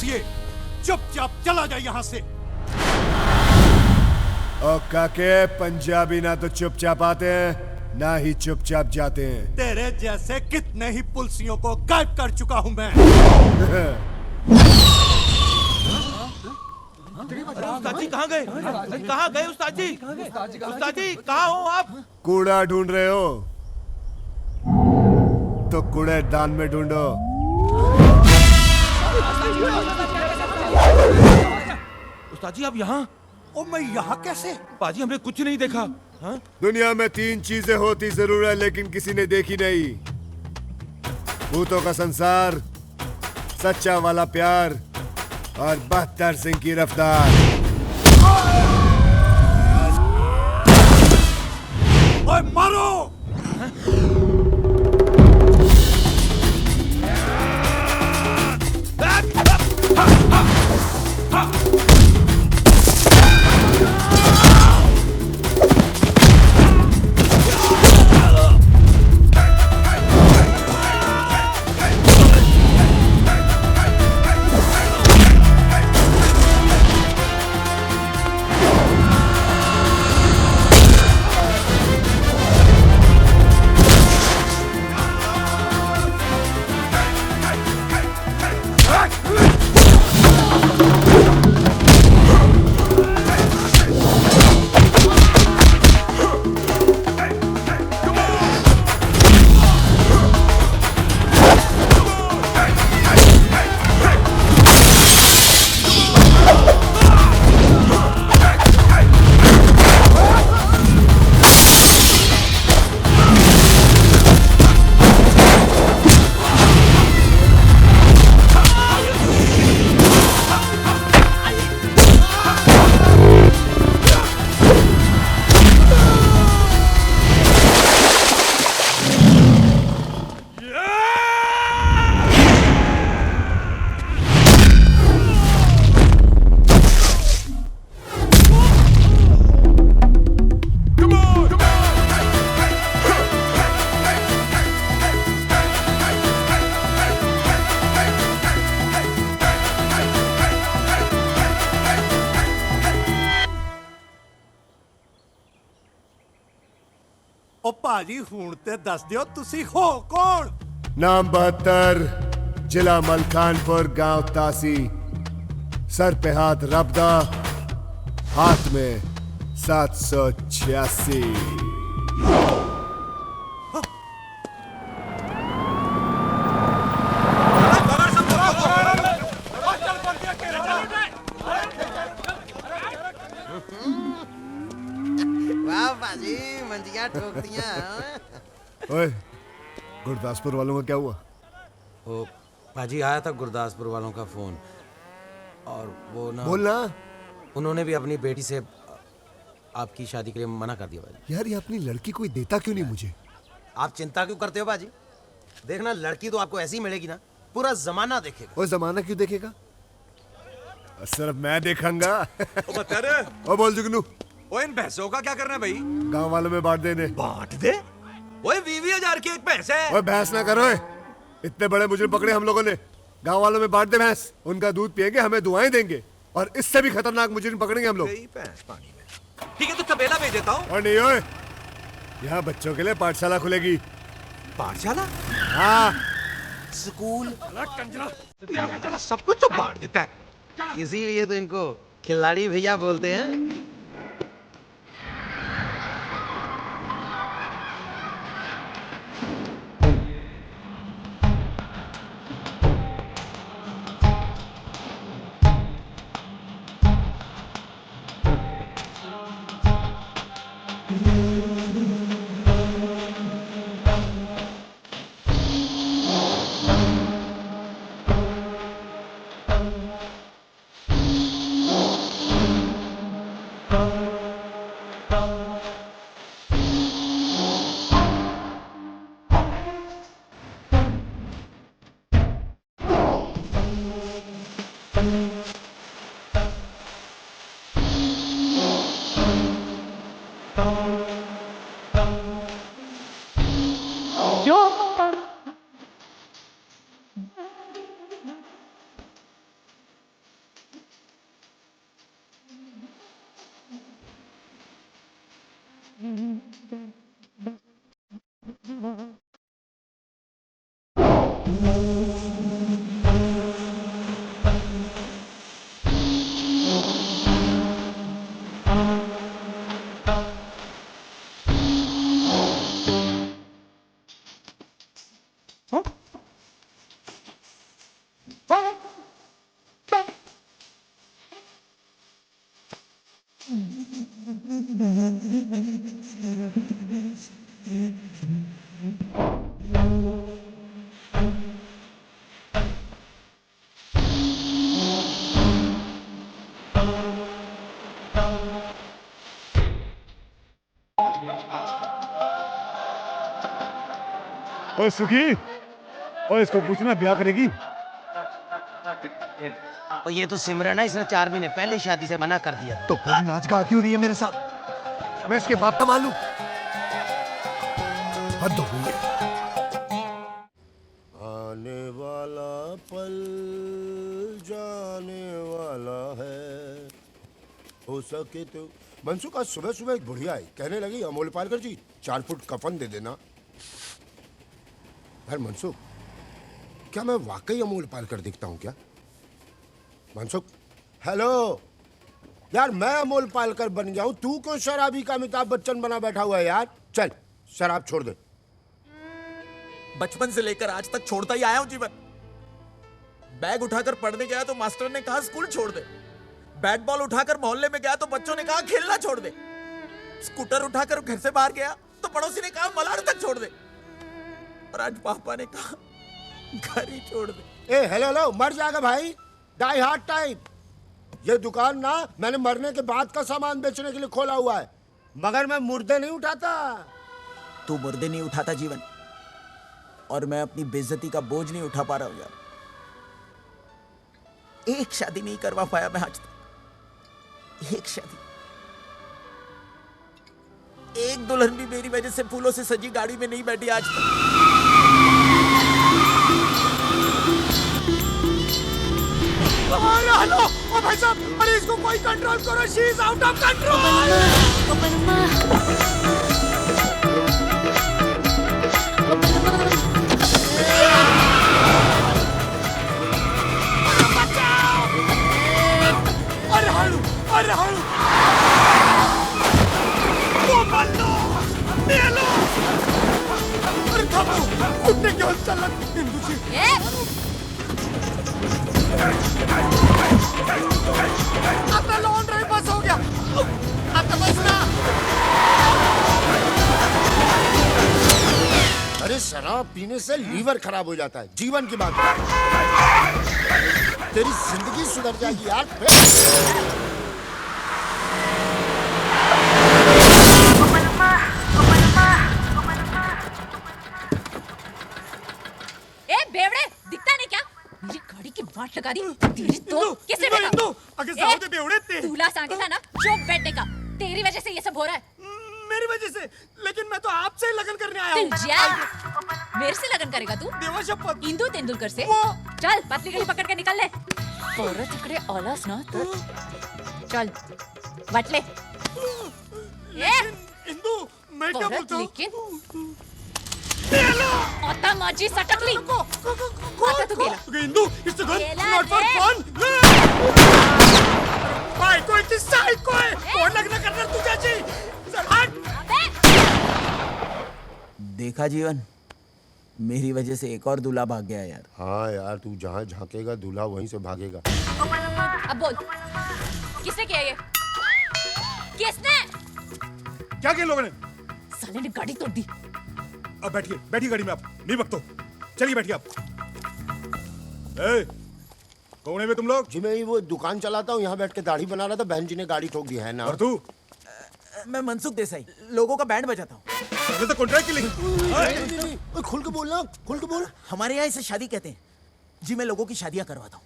पुलसिए, चुपचाप चला जा यहाँ से। ओ काके, पंजाबी ना तो चुपचाप आते हैं ना ही चुपचाप जाते हैं। तेरे जैसे कितने ही पुलसियों को गायब कर चुका हूँ मैं। उस्ताद जी कहाँ गए? कहाँ गए उस्ताद जी? उस्ताद जी कहाँ हो आप? कूड़ा ढूंढ रहे हो तो कूड़ेदान में ढूंढो। उस्ताद जी आप यहाँ? ओ मैं यहाँ कैसे? पाजी हमने कुछ नहीं देखा। हाँ? दुनिया में 3 चीजें होती जरूर है लेकिन किसी ने देखी नहीं। भूतों का संसार, सच्चा वाला प्यार और 72 सिंह की रफ्तार। ओए मारो! ओ भाजी हूं ते दस दियो तुसी हो कौन? नाम 72, जिला मलकानपुर, गांव तासी। सर पे हाथ रबदा, हाथ में 786। वाह बाजी, मंजिया ठोक दिया। ओए, गुरदासपुर वालों का क्या हुआ? ओ बाजी आया था गुरदासपुर वालों का फोन, और वो ना बोलना। उन्होंने भी अपनी बेटी से आपकी शादी के लिए मना कर दिया बाजी। यार ये अपनी लड़की कोई देता क्यों नहीं मुझे? आप चिंता क्यों करते हो बाजी? देखना लड़की तो आपको ऐसी मिलेगी ना, पूरा जमाना देखेगा। वो जमाना क्यों देखेगा? सिर्फ मैं देखूंगा। ओ बता रे। ओ बोल जुगनू, ओए इन भैंसों का क्या करना है भाई? गांव वालों में बांट देने। बांट दे? ओए 20,000 की एक भैंस है। ओए बहस ना करो। इतने बड़े मुजरिम पकड़े हम लोगों ने। गांव वालों में बांट दे भैंस, उनका दूध पिएंगे, हमें दुआएं देंगे, और इससे भी खतरनाक मुजरिम पकड़ेंगे हम लोग। भैंस पानी में। ठीक है तो तबेला भेज देता हूँ। और नहीं ओए, यहाँ बच्चों के लिए पाठशाला खुलेगी। पाठशाला? हाँ। स्कूल सब कुछ तो बांट देता है। इसीलिए तो इनको खिलाड़ी भैया बोलते हैं। ओ सुखी, ओ इसको पूछना ब्याह करेगी? और ये तो सिमरन है, इसने 4 महीने पहले शादी से मना कर दिया। तो फिर नाच गा क्यों रही है मेरे साथ? मैं इसके बाप का मालूम। हद हो गई है। आने वाला पल जाने वाला है, हो सके तो। मनसुख, आज सुबह सुबह एक बुढ़िया आई, कहने लगी अमोल पालकर जी 4 फुट कफन दे देना। यार मनसुख, क्या मैं वाकई अमोल पालकर दिखता हूँ क्या? मनसुख, हेलो यार, मैं अमोल पालकर बन गया हूँ, तू क्यों शराबी का अमिताभ बच्चन बना बैठा हुआ है यार? चल शराब छोड़ दे। बचपन से लेकर आज तक छोड़ता ही आया हूं जीवन। बैग उठाकर पढ़ने गया तो मास्टर ने कहा स्कूल छोड़ दे। बैट बॉल उठाकर मोहल्ले में गया तो बच्चों ने कहा खेलना छोड़ दे। स्कूटर उठाकर घर से बाहर गया तो पड़ोसी ने कहा मलाड तक छोड़ दे। और आज पापा ने कहा घर ही छोड़ दे। ए हेलो हेलो, मर जाएगा भाई, डाई हार्ट टाइप। ये दुकान ना मैंने मरने के बाद का सामान बेचने के लिए खोला हुआ है, मगर मैं मुर्दे नहीं उठाता। तू मुर्दे नहीं उठाता जीवन, और मैं अपनी बेइज्जती का बोझ नहीं उठा पा रहा हूं यार। एक शादी नहीं करवा पाया मैं आज तक, एक शादी। एक दुल्हन भी मेरी वजह से फूलों से सजी गाड़ी में नहीं बैठी आज तक। हेलो ओ भाई साहब, अरे इसको कोई कंट्रोल करो, she is out of control. अरे हालू, अरे हालू, वो बंदो ले लो। अरे थामो, उठने क्यों चल हिंदू जी? आपका लॉन्ग ड्राइव बस हो गया, आपका बस ना। अरे शराब पीने से लीवर खराब हो जाता है, जीवन की बात है। तेरी जिंदगी सुधर जाएगी यार। ए बेवड़े, दिखता नहीं क्या? मेरी गाड़ी की वाट लगा दी। तेरी तो किसने देखा? अगर साहब दे बेवड़े ते दूल्हा सांगे था ना चुप बैठने का। तेरी वजह से ये सब हो रहा है। मेरी वजह से? लेकिन मैं तो आपसे ही लगन करने आया हूँ। तू जा, मेरे से लगन करेगा तू? देवा शपथ। इंदु तेंदुलकर से? चल पतली गली पकड़ के निकल ले। औरत इकड़े औलास ना तो चल बट ले। ए इंदु, मैं क्या औरत बोलता हूँ? लेकिन आता माझी सटकली। आता तू गेला। इंदु, it's a gun, गेला not for रे। fun. भाई कोई किस साइड को है? कौन लगना करना तुझे? चल हट। देखा जीवन, मेरी वजह से एक और दूल्हा भाग गया यार। हाँ यार, तू जहाँ झांकेगा दूल्हा वहीं से भागेगा। अब बोल, किसने किया ये? किसने? क्या किया लोगों ने? साले ने गाड़ी तोड़ दी। अब बैठिए, बैठिए गाड़ी में, आप नहीं बकतो। चलिए बैठिए आप। ए, कौन है बे तुम लोग? जी मैं वो दुकान चलाता हूँ, यहाँ बैठ के दाढ़ी बना रहा था, बहन जी ने गाड़ी ठोक दी है ना। और तू? मैं मनसुख देसाई, लोगों का बैंड बजाता हूँ। पहले तो कॉन्ट्रैक्ट की नहीं, खुल के बोलना, खुल के बोल। हमारे यहाँ इसे शादी कहते हैं जी। मैं लोगों की शादियां करवाता हूँ।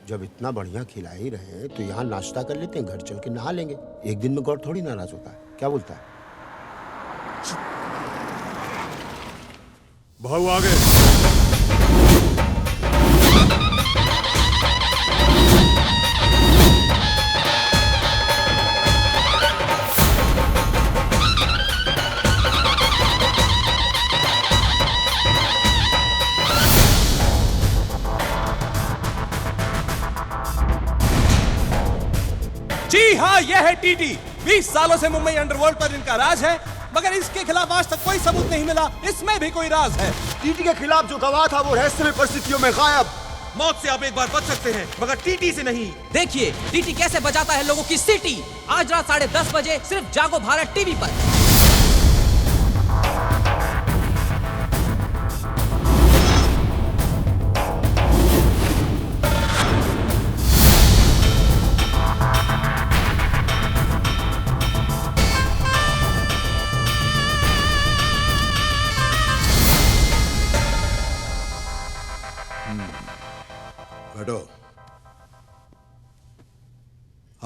जब इतना बढ़िया खिला ही रहे हैं तो यहाँ नाश्ता कर लेते हैं, घर चल के नहा लेंगे। एक दिन में गौर थोड़ी नाराज होता है, क्या बोलता है? भाऊ आ गए। जी हाँ, यह है टीटी। 20 सालों से मुंबई अंडरवर्ल्ड पर इनका राज है, मगर इसके खिलाफ आज तक कोई सबूत नहीं मिला। इसमें भी कोई राज है। टीटी के खिलाफ जो गवाह था वो रहस्यमय परिस्थितियों में गायब। मौत से आप एक बार बच सकते हैं, मगर टीटी से नहीं। देखिए टीटी कैसे बजाता है लोगों की सीटी। आज रात 10:30 बजे सिर्फ जागो भारत टीवी पर।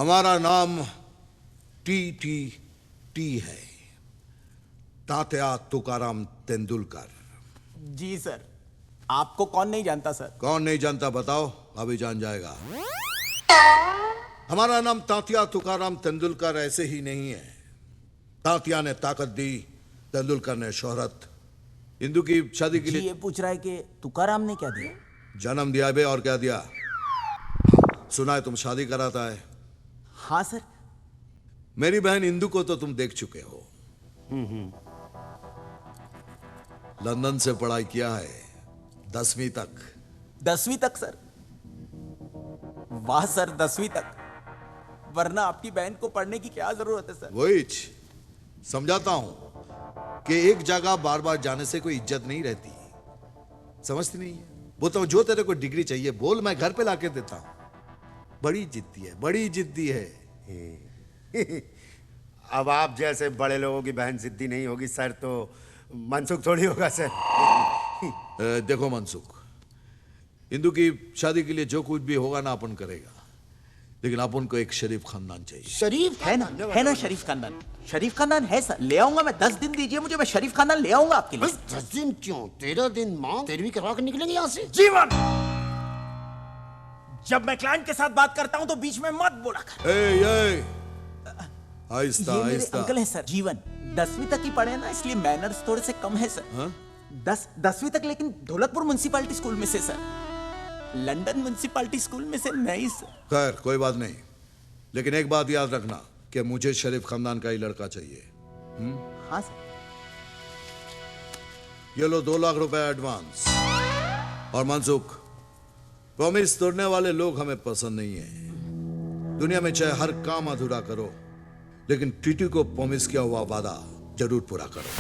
हमारा नाम टी है, तात्या तुकाराम तेंदुलकर। जी सर, आपको कौन नहीं जानता सर? कौन नहीं जानता बताओ, अभी जान जाएगा। हमारा नाम तात्या तुकाराम तेंदुलकर ऐसे ही नहीं है। तात्या ने ताकत दी, तेंदुलकर ने शोहरत। इंदु की शादी के जी लिए ये पूछ रहा है कि तुकाराम ने क्या दिया? जन्म दिया बे, और क्या दिया? सुना है तुम शादी कराता है। हाँ सर। मेरी बहन इंदु को तो तुम देख चुके हो। लंदन से पढ़ाई किया है 10वीं तक। 10वीं तक सर? वाह सर, 10वीं तक। वरना आपकी बहन को पढ़ने की क्या जरूरत है सर? वही समझाता हूं कि एक जगह बार बार जाने से कोई इज्जत नहीं रहती। समझती नहीं है? बोलता हूं जो तेरे को डिग्री चाहिए बोल, मैं घर पे लाके देता हूं। बड़ी जिद्दी है, बड़ी जिद्दी है। अब आप जैसे बड़े लोगों की बहन जिद्दी नहीं होगी सर, तो मनसुख थोड़ी होगा सर। देखो मनसुख, इंदु की शादी के लिए जो कुछ भी होगा ना अपन करेगा, लेकिन अपन को एक शरीफ खानदान चाहिए। शरीफ है ना शरीफ खानदान? शरीफ खानदान है सर, ले आऊंगा मैं। 10 दिन दीजिए मुझे, मैं शरीफ खानदान ले आऊंगा आपके लिए। 10 दिन क्यों? 13 दिन माँ 13वीं करवा के निकलेंगे यहाँ से। जीवन, जब मैं क्लाइंट के साथ बात करता हूं तो बीच में मत बोला कर। आहिस्ता ये मेरे आहिस्ता। अंकल है सर, जीवन। 10वीं तक ही पढ़े ना, इसलिए मैनर्स थोड़े से कम है सर। हाँ? 10वीं तक, लेकिन ढोलकपुर म्युनिसिपैलिटी स्कूल में से सर, लंदन म्युनिसिपैलिटी स्कूल में से नहीं सर। खैर कोई बात नहीं, लेकिन एक बात याद रखना कि मुझे शरीफ खानदान का ही लड़का चाहिए। हाँ सर। ये लो 2 लाख रुपए एडवांस। और मनसुख, प्रॉमिस तोड़ने वाले लोग हमें पसंद नहीं है। दुनिया में चाहे हर काम अधूरा करो, लेकिन टीटी को प्रॉमिस किया हुआ वादा जरूर पूरा करो।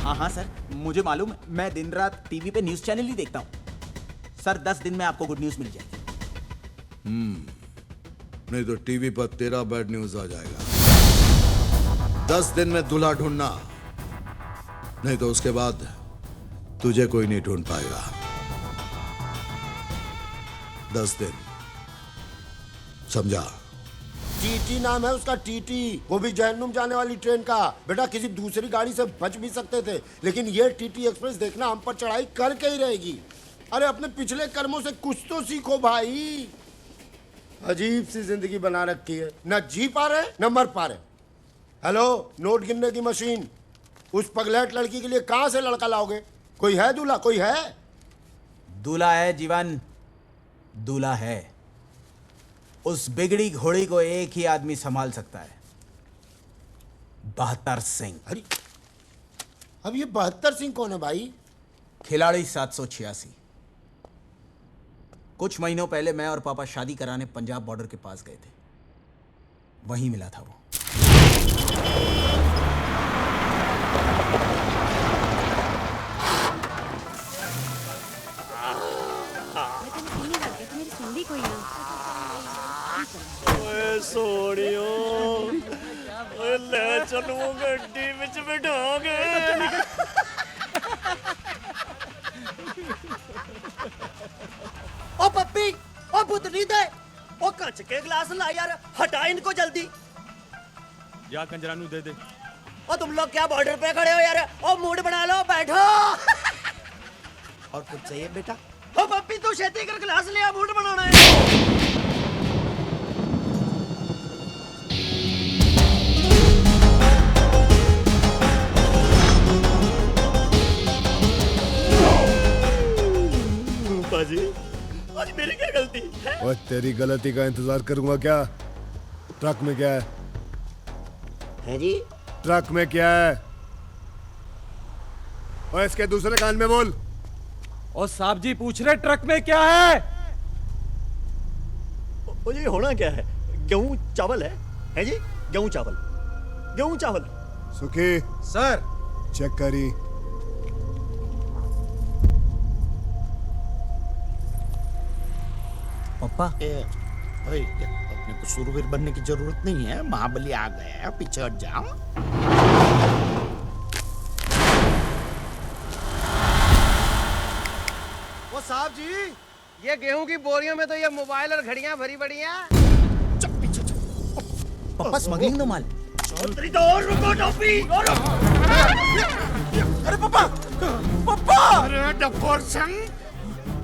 हाँ सर, मुझे मालूम है। मैं दिन रात टीवी पे न्यूज चैनल ही देखता हूँ सर। 10 दिन में आपको गुड न्यूज मिल जाएगी। नहीं तो टीवी पर तेरा बैड न्यूज आ जाएगा। 10 दिन में दूल्हा ढूंढना, नहीं तो उसके बाद तुझे कोई नहीं ढूंढ पाएगा। 10 दिन, समझा? टीटी नाम है उसका, टीटी। वो भी जहन्नुम जाने वाली ट्रेन का। बेटा किसी दूसरी गाड़ी से बच भी सकते थे, लेकिन ये टीटी एक्सप्रेस देखना हम पर चढ़ाई करके ही रहेगी। अरे अपने पिछले कर्मों से कुछ तो सीखो भाई। अजीब सी जिंदगी बना रखी है, न जी पा रहे न मर पा रहे। हेलो, नोट गिनने की मशीन, उस पगलेट लड़की के लिए कहां से लड़का लाओगे? कोई है दूल्हा? कोई है? दूल्हा है जीवन, दूल्हा है। उस बिगड़ी घोड़ी को एक ही आदमी संभाल सकता है, 72 सिंह। अरे अब ये 72 सिंह कौन है भाई? खिलाड़ी 786। कुछ महीनों पहले मैं और पापा शादी कराने पंजाब बॉर्डर के पास गए थे, वहीं मिला था वो। सोनियो ले चलो गड्डी विच बिठाओगे। ओ पप्पी, ओ पुतली दे, ओ कच के गिलास ला यार, हटा इनको जल्दी। या कंजरानू दे दे। ओ तुम लोग क्या बॉर्डर पे खड़े हो यार? ओ मूड बना लो, बैठो। और कुछ चाहिए बेटा? ओ पप्पी तू छेती कर गिलास ले आ, मूड बनाना है। बाजी, आज मेरी क्या गलती है? और तेरी गलती का इंतजार करूंगा क्या? ट्रक में क्या है जी? ट्रक में क्या है? और इसके दूसरे कान में बोल। और साहब जी पूछ रहे ट्रक में क्या है? ओ जी होना क्या है? गेहूं चावल है जी? गेहूं चावल, गेहूं चावल। सुखी सर, चेक करी। पापा, भाई अपने को शूरवीर बनने की जरूरत नहीं है। महाबली आ गया है, पीछे हट जाओ। वो साहब जी, ये गेहूं की बोरियों में तो ये मोबाइल और घड़ियां भरी पड़ी हैं। चुप पीछे चुप। पापा स्मगलिंग दो माल। चौधरी तो और रुको टोपी और अरे पापा पापा अरे डब्बोर संग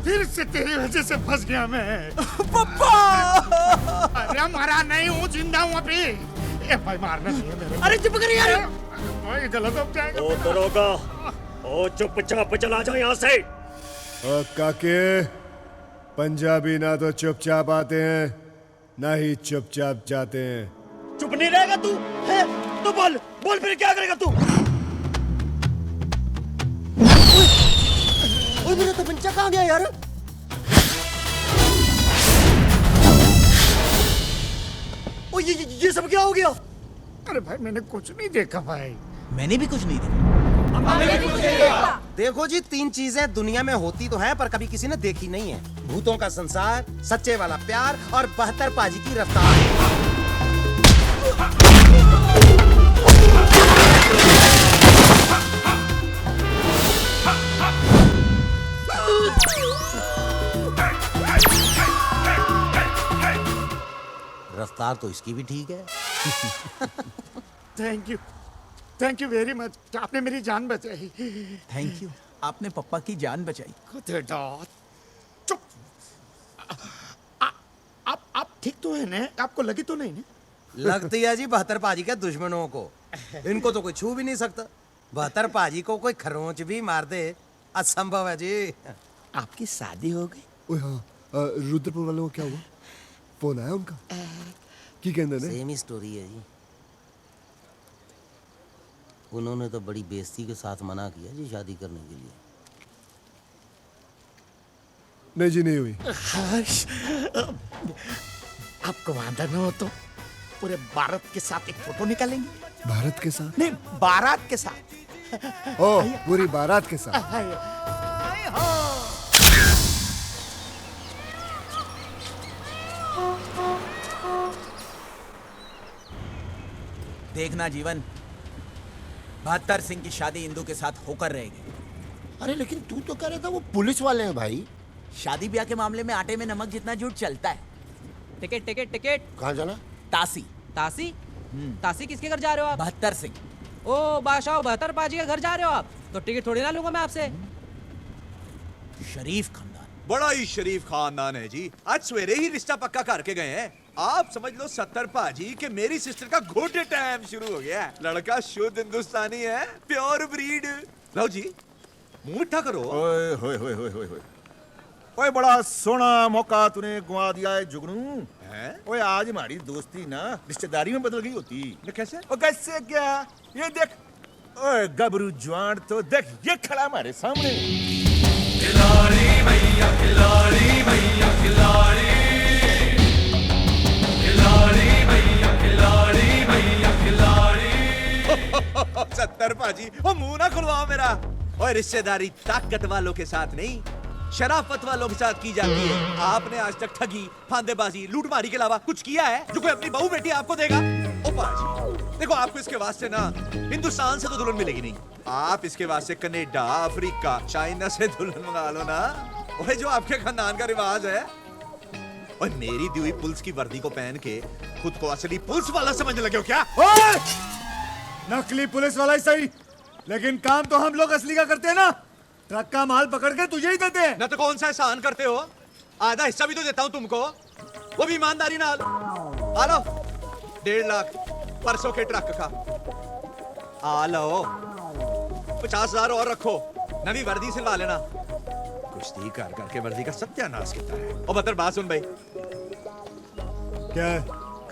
फिर से तेरी वजह से फंस गया मैं। पापा अरे मरा नहीं हूँ, जिंदा हूँ अभी। ए भाई मारना नहीं है मेरे। अरे चुप कर यार। भाई गलत हो जाएगा। ओ दरोगा, ओ चुपचाप चला जाओ यहाँ से। और काके पंजाबी ना तो चुपचाप आते हैं ना ही चुपचाप जाते हैं। चुप नहीं रहेगा तू? है तो बोल बोल, फिर क्या करेगा तू? ओए मेरा तो पंचा कहाँ गया यार? ओ ये सब क्या हो गया? अरे भाई मैंने कुछ नहीं देखा भाई। मैंने भी कुछ नहीं देखा। देखो जी, 3 चीजें दुनिया में होती तो हैं पर कभी किसी ने देखी नहीं है। भूतों का संसार, सच्चे वाला प्यार और 72 पाजी की रफ्तार। रफ्तार तो इसकी भी ठीक है। थैंक यू वेरी मच, आपने मेरी जान बचाई। थैंक यू, आपने पप्पा की जान बचाई। चुप। आप ठीक तो है ना? आपको लगी तो नहीं ना? लगती है जी 72 पाजी के दुश्मनों को। इनको तो कोई छू भी नहीं सकता। 72 पाजी को कोई खरोंच भी मार दे असंभव है जी। आपकी शादी हो गई? ओए हाँ, रुद्रपुर वालों को क्या हुआ? फोन आया उनका? की कहते ने? सेम ही स्टोरी है जी। उन्होंने तो बड़ी बेइज्जती के साथ मना किया जी शादी करने के लिए। नहीं जी, नहीं हुई। आपको वादा न हो तो पूरे भारत के साथ एक फोटो निकालेंगे। भारत के साथ? नहीं, बारात के साथ। ओ, पूरी बारात के साथ। देखना जीवन, 72 सिंह की शादी इंदू के साथ होकर रहेगी। अरे लेकिन तू तो कह रहा था वो पुलिस वाले हैं भाई। शादी ब्याह के मामले में आटे में नमक जितना झूठ चलता है। Ticket ticket ticket. कहाँ जाना? तासी। तासी? तासी किसके घर जा रहे हो आप? 72 सिंह। ओ बादशाह 72 पाजी के घर जा रहे हो आप? तो टिकट थोड़ी ना लूंगा मैं आपसे। शरीफ खानदान। बड़ा ही शरीफ खानदान है जी। आज सवेरे ही रिश्ता पक्का करके गए हैं। आप समझ लो 70 पाजी कि मेरी सिस्टर का घोटे टाइम शुरू हो गया है। लड़का शुद्ध हिंदुस्तानी है, प्योर ब्रीड। लो जी, मुंह मिठा करो। ओए होए होए होए होए होए। ओए बड़ा सोना मौका तूने गुआ दिया है जुगनू। ओए आज हमारी दोस्ती ना रिश्तेदारी में बदल गई होती। कैसे? ओ कैसे क्या? ये देख, ओए गबरू जवान तो देख, ये खड़ा हमारे सामने। खिलाड़ी भैया, खिलाड़ी भैया, खिलाड़ी, खिलाड़ी भैया, खिलाड़ी भैया, खिलाड़ी। 70 पाजी, वो मुंह ना खुलवाओ मेरा। और रिश्तेदारी ताकत वालों के साथ नहीं, शराफत वालों के साथ की जाती है। आपने आज तक ठगी, फांदेबाजी, लूटमारी के अलावा कुछ किया है जो कोई अपनी बहू बेटी आपको देगा? ओ पाजी, देखो आपको इसके वास्ते ना हिंदुस्तान से तो दुल्हन मिलेगी नहीं। आप इसके वास्ते कनाडा, अफ्रीका, चाइना से दुल्हन मंगा लो ना। वही जो आपके खानदान का रिवाज है। और मेरी दी हुई पुलिस की वर्दी को पहन के खुद को असली पुलिस वाला समझने लगे हो क्या? नकली पुलिस वाला ही सही, लेकिन काम तो हम लोग असली का करते हैं ना। ट्रक का माल पकड़ के तुझे ही देते हैं। ना तो कौन सा एहसान करते हो? आधा हिस्सा भी तो देता हूं तुमको, वो भी ईमानदारी नाल। आ लो 1.5 लाख परसों के ट्रक का। आ लो 50,000 और रखो, नवी वर्दी सिलवा लेना। कुश्ती कर करके वर्दी का सत्यानाश किया है। और बतर बात सुन भाई, क्या है?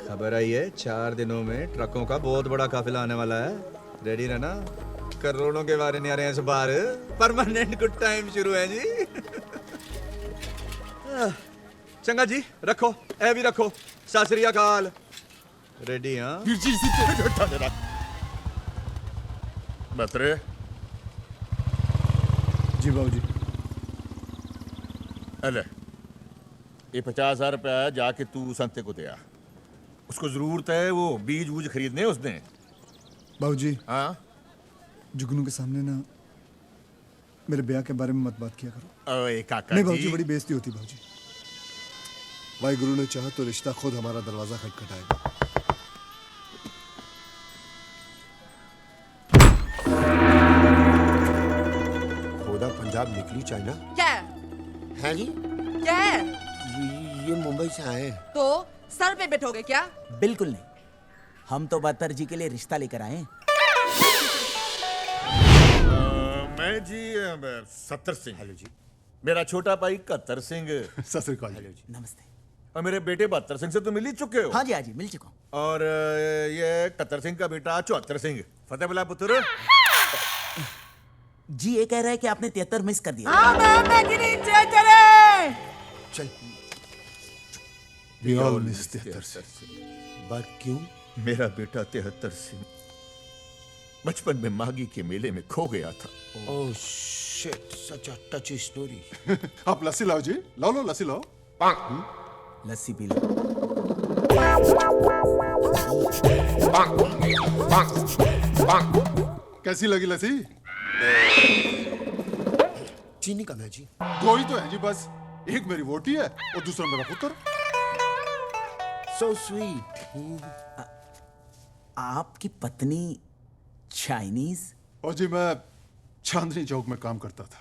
खबर आई है 4 दिनों में ट्रकों का बहुत बड़ा काफिला आने वाला है। रेडी रहना, करोड़ों के बारे नहीं आ रहे हैं इस बार। परमानेंट गुड टाइम शुरू है जी। चंगा जी, रखो, ए भी रखो। सत श्री अकाल। रेडी? हाँ बतरे जी बाबूजी। अले ये 50,000 रुपया जाके तू संते को दिया। उसको जरूरत है वो बीज वूज खरीदने उसने। बाबूजी, हाँ जुगनू के सामने ना मेरे ब्याह के बारे में मत बात किया करो। ओए काका नहीं जी। बाबूजी, बड़ी बेइज्जती होती बाबूजी। वाहिगुरु ने चाहा तो रिश्ता खुद हमारा दरवाजा खटखटाएगा। पंजाब निकली चाइना क्या है जी? क्या है? ये मुंबई से आए हैं। तो सर पे बैठोगे क्या? बिल्कुल नहीं, हम तो बहत्तर जी के लिए रिश्ता लेकर आए हैं। मैं जी सत्तर सिंह। हेलो जी। मेरा छोटा भाई कत्तर सिंह। सत श्री अकाल। हेलो जी। नमस्ते। और मेरे बेटे बहत्तर सिंह से तो मिल ही चुके हो। हाँ जी मिल चुका हूँ। और ये कत्तर सिंह का बेटा 74 सिंह। फतेह बुला पुत्र। जी ये कह रहा है कि आपने 73 मिस कर दिया। चल We all miss 73 Singh. But क्यों? मेरा बेटा 73 सिंह बचपन में मागी के मेले में खो गया था। ओह शिट, सच अ टची स्टोरी। आप लस्सी लाओ जी, लो लस्सी लाओ। लस्सी पी लो। कैसी लगी लस्सी? चीनी कम है जी। दो ही तो है जी बस, एक मेरी वोटी है और दूसरा मेरा पुत्र। So sweet। आपकी पत्नी चाइनीज? और जी मैं चांदनी चौक में काम करता था।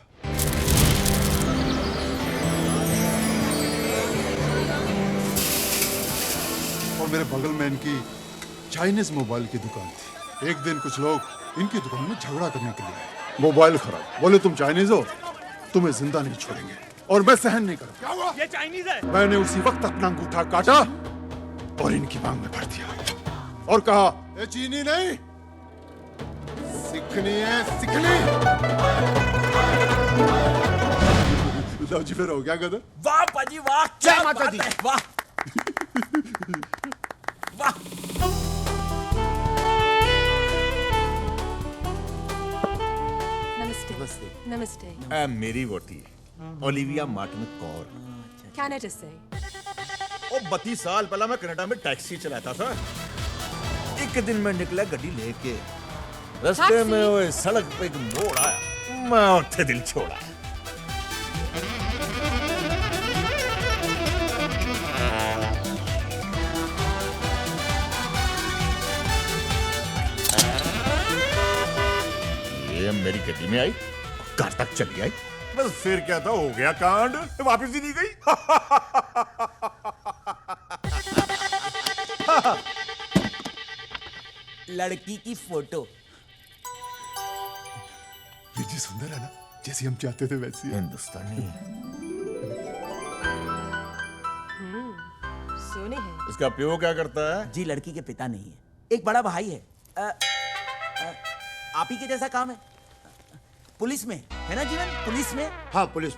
और मेरे बगल में इनकी चाइनीज मोबाइल की दुकान थी। एक दिन कुछ लोग इनकी दुकान में झगड़ा करने के लिए आए। मोबाइल खराब, बोले तुम चाइनीज हो, तुम्हें जिंदा नहीं छोड़ेंगे। और मैं सहन नहीं करूंगा। क्या हुआ? ये चाइनीज है। मैंने उसी वक्त अपना अंगूठा काटा और इनकी मांग में भर दिया और कहा, ये चीनी नहीं, सिखनी है, सिखनी। लो जी फिर हो गया गदर। वाह पाजी वाह, क्या माता दी, वाह वाह। नमस्ते। नमस्ते। मेरी वोटी ओलिविया मार्टिन कौर। कनाडा से। ओ 32 साल पहला मैं कनाडा में टैक्सी चलाता था। एक दिन मैं निकला गड्डी लेके, रास्ते में वो सड़क पे एक मोड़ आया, मैं उठे दिल छोड़ा। ये मेरी गड्डी में आई, कार तक चली आई, बस फिर क्या था, हो गया कांड, वापस ही नहीं गई। लड़की की फोटो। ये जी सुंदर है ना, जैसी हम चाहते थे वैसी। हिंदुस्तानी सोने है। इसका प्यो क्या करता है? जी लड़की के पिता नहीं है, एक बड़ा भाई है। आप ही के जैसा काम है, पुलिस में है ना जीवन? पुलिस में? हाँ पुलिस।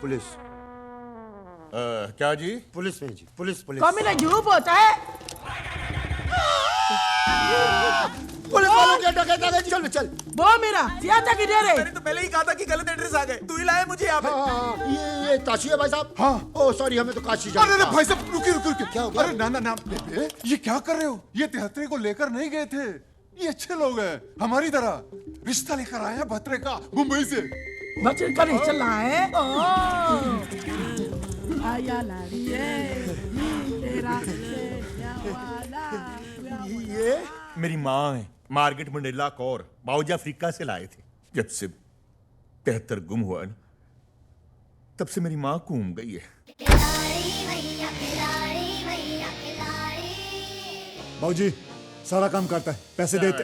क्या जी? पुलिस में जी, पुलिस। मेरा ग्रुप होता है। पुलिस वालों के डकैत आ गए। चल। वो मेरा सियाता किधर है? मैंने तो पहले ही कहा था कि गलत एड्रेस आ गए, तू ही लाया मुझे यहाँ पे। हाँ, ये काशी है भाई साहब। हाँ। ओ सॉरी, हमें तो काशी जाना अरे था। भाई साहब रुकिए। क्या हो गया? अरे ना बेबे, ये क्या कर रहे हो? ये 73 को लेकर नहीं गए थे, ये अच्छे लोग हैं हमारी तरह। रिश्ता लेकर आए हैं भत्रे का, मुंबई से। बच्चे का रिश्ता लाए। आया लाड़ी तेरा ये मेरी माँ है, मार्गरेट मंडेला कौर, बाउजी अफ्रीका से लाए थे। जब से 73 गुम हुआ ना, तब से मेरी माँ घूम गई है। बाबूजी सारा काम करता है, पैसे देते।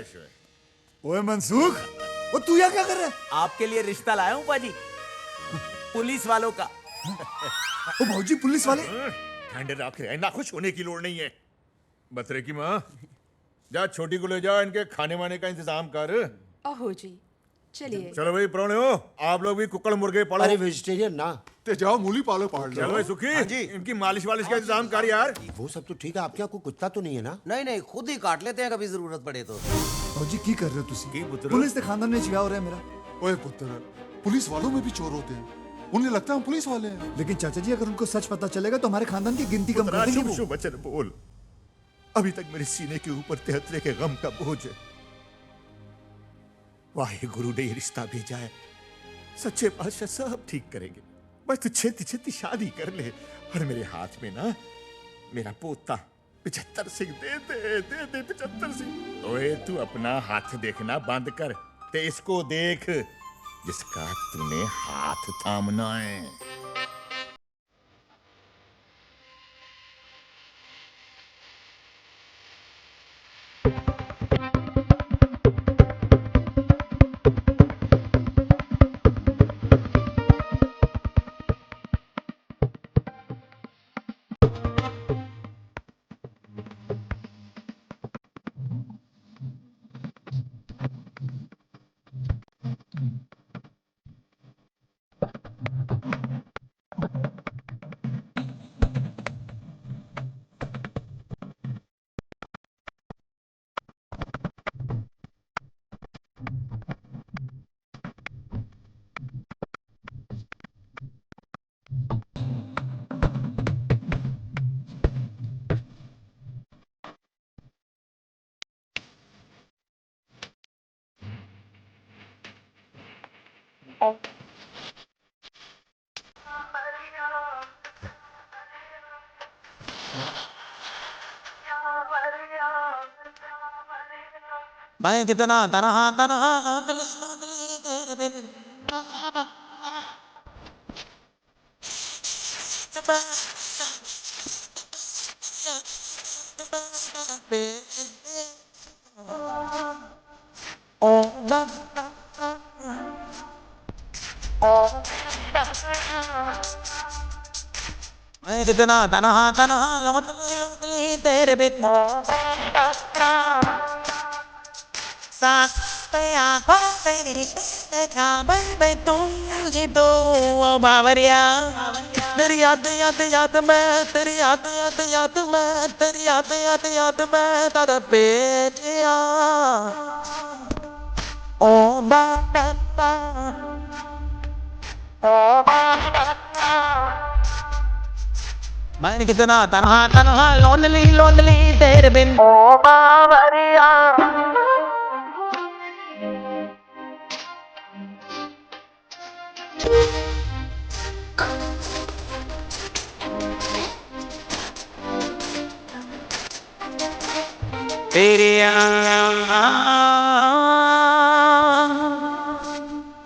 ओए मनसूख, वो तू यहाँ क्या कर रहा है? आपके लिए रिश्ता लाया हूँ पाजी, पुलिस वालों का। ओ बाबूजी, पुलिस वाले? ठंड रख रहे, ना खुश होने की लोड़ नहीं है। बतरे की माँ, जा छोटी को ले जा, इनके खाने वाने का इंतजाम कर। ओहो जी, चलिए। चलो भाई प्रोने हो, आप लोग भी कुकड़ मुर्गे पालो। अरे वेजिटेरियन ना। ते जाओ मूली पालो पाड़ लो। चलो भाई सुखी, इनकी मालिश वालिश का इंतजाम कर यार। वो सब तो ठीक है, आपके यहाँ कोई कुत्ता तो नहीं है ना? नहीं खुद ही काट लेते हैं कभी जरूरत पड़े तो। बाबूजी की कर रहे हो तुसी? पुत्र? पुलिस के खानदान में छिया हो रहा है मेरा। ओए पुत्र, पुलिस वालों में भी चोर होते हैं, उन्हें लगता है हम पुलिस वाले हैं। लेकिन चाचा जी अगर उनको सच पता चलेगा तो हमारे खानदान की गिनती कम कर देंगे वो। शुभ वचन बोल, अभी तक मेरे सीने के ऊपर 73 के गम का बोझ है। वाहे गुरु ने ये रिश्ता भेजा है, सच्चे बादशाह सब ठीक करेंगे। बस तू छेती छेती शादी कर ले, और मेरे हाथ में ना मेरा पोता 75 सिंह दे 75 सिंह। ओए तू अपना हाथ देखना बंद कर, ते इसको देख, जिसका तूने हाथ थामना है। मैं कितना तनहा तनहा मैं कितना तनहा तनहा तेरे बिन बावरिया तेरी याद याद याद मैं तेरी याद याद याद मैं तेरी याद याद याद मैं तड़पे जिया ओ बाबा ओ बाबा मैं कितना तन्हा तन्हा लोनली लोनली तेरे बिन ओ बावरिया तेरे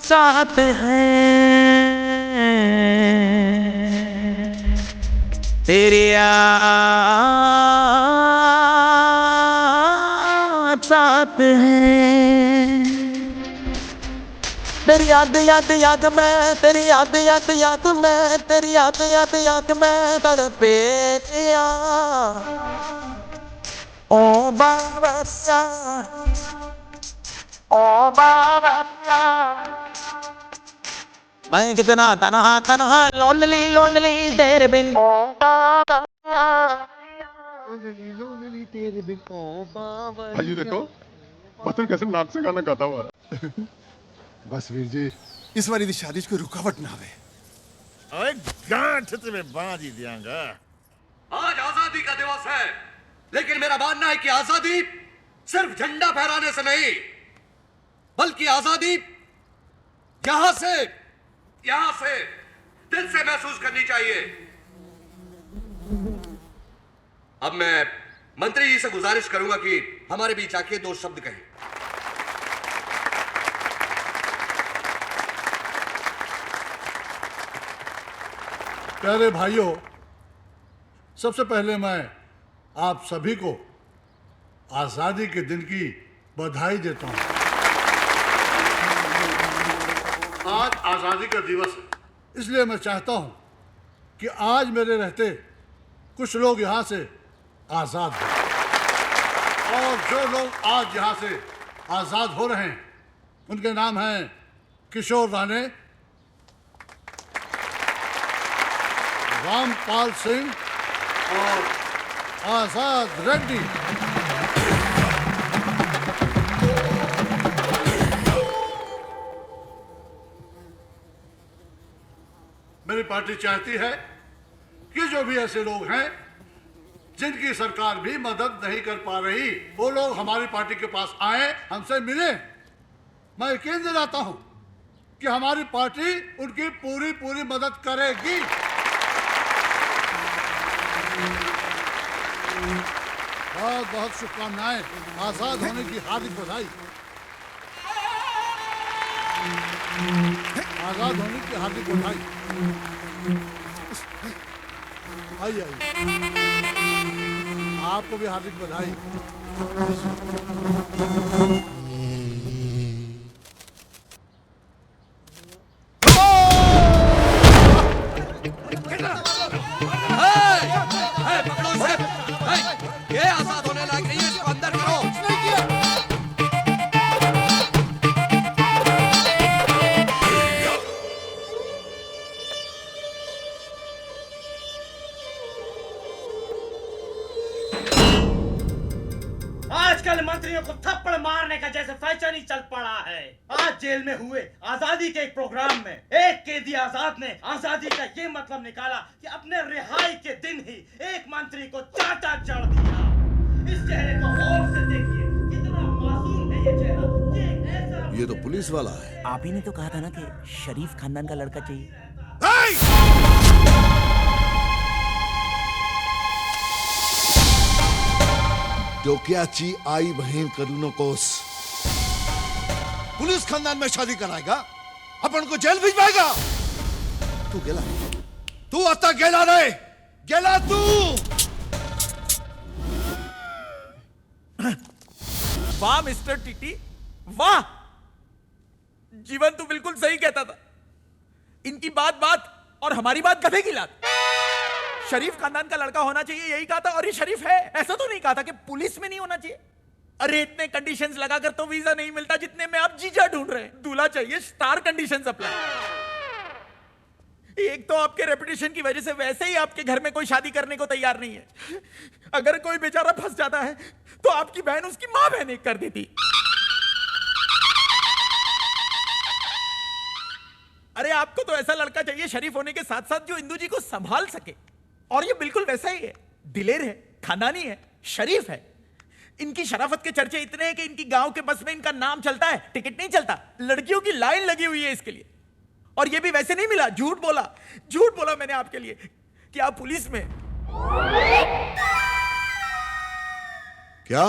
साथ है तेरे साथ है तेरी याद याद याद मैं तेरी याद याद याद मैं तेरी याद याद याद मैं तड़पे जिया ओ बाबा ओ बाबा मैं कितना तन्हा तन्हा लोनली लोनली तेरे बिन ओ बाबा लोनली तेरे बिन ओ बाबा भाई देखो बतन कैसे नाक से गाना गाता हुआ बस वीर जी इस बारी दी शादी कोई रुकावट ना आवे अरे गांठ तुम्हें बांध ही दियांगा। आज आजादी का दिवस है, लेकिन मेरा मानना है कि आजादी सिर्फ झंडा फहराने से नहीं, बल्कि आजादी यहां से दिल से महसूस करनी चाहिए। अब मैं मंत्री जी से गुजारिश करूंगा कि हमारे बीच आके दो शब्द कहें। प्यारे भाइयों, सबसे पहले मैं आप सभी को आजादी के दिन की बधाई देता हूं। आज आजादी का दिवस है, इसलिए मैं चाहता हूं कि आज मेरे रहते कुछ लोग यहां से आजाद हो, और जो लोग आज यहां से आजाद हो रहे हैं उनके नाम हैं किशोर राणे, रामपाल सिंह और आजाद रेड्डी। मेरी पार्टी चाहती है कि जो भी ऐसे लोग हैं जिनकी सरकार भी मदद नहीं कर पा रही, वो लोग हमारी पार्टी के पास आए, हमसे मिले। मैं यकीन दिलाता हूं कि हमारी पार्टी उनकी पूरी पूरी मदद करेगी। बहुत बहुत शुभकामनाएं, आजाद होने की हार्दिक बधाई। आजाद होने की हार्दिक बधाई। आइए आपको भी हार्दिक बधाई। पकड़ो इसे। ये आजाद होने लायक नहीं है, इसको अंदर करो। आजकल मंत्रियों को थप्पड़ मारने का जैसे फैशन ही चल पड़ा है। आज जेल में हुए आजादी के एक प्रोग्राम में एक कैदी आजाद ने आजादी का ये मतलब निकाला कि अपने रिहाई के दिन ही एक मंत्री को चाटा जड़ दिया। इस चेहरे को गौर से देखिए, कितना मासूम है ये चेहरा। ये ऐसा ये तो पुलिस वाला है। आप ही ने तो कहा था ना कि शरीफ खानदान का लड़का चाहिए। डोक्याची आई बहन करू नकोस। पुलिस खानदान में शादी कराएगा, अपन को जेल भिजवाएगा। तू गेला, तू आता गेला रे, गेला तू। वाह मिस्टर टीटी, वाह। जीवन तू बिल्कुल सही कहता था। इनकी बात बात और हमारी बात गधे की लात। शरीफ खानदान का लड़का होना चाहिए यही कहा था, और ये शरीफ है। ऐसा तो नहीं कहा था कि पुलिस में नहीं होना चाहिए। अरे इतने कंडीशंस लगाकर तो वीजा नहीं मिलता जितने में आप जीजा ढूंढ रहे हैं। दूल्हा चाहिए स्टार कंडीशंस अप्लाई। एक तो आपके रेपुटेशन की वजह से वैसे ही आपके घर में कोई शादी करने को तैयार नहीं है। अगर कोई बेचारा फंस जाता है तो आपकी बहन उसकी मां बहन एक कर देती। अरे आपको तो ऐसा लड़का चाहिए शरीफ होने के साथ साथ जो इंदू जी को संभाल सके, और ये बिल्कुल वैसा ही है। दिलेर है, खानदानी है, शरीफ है। इनकी शराफत के चर्चे इतने हैं कि इनकी गांव के बस में इनका नाम चलता है, टिकट नहीं चलता। लड़कियों की लाइन लगी हुई है इसके लिए। और ये भी वैसे नहीं मिला, झूठ बोला मैंने आपके लिए कि आप पुलिस में। क्या?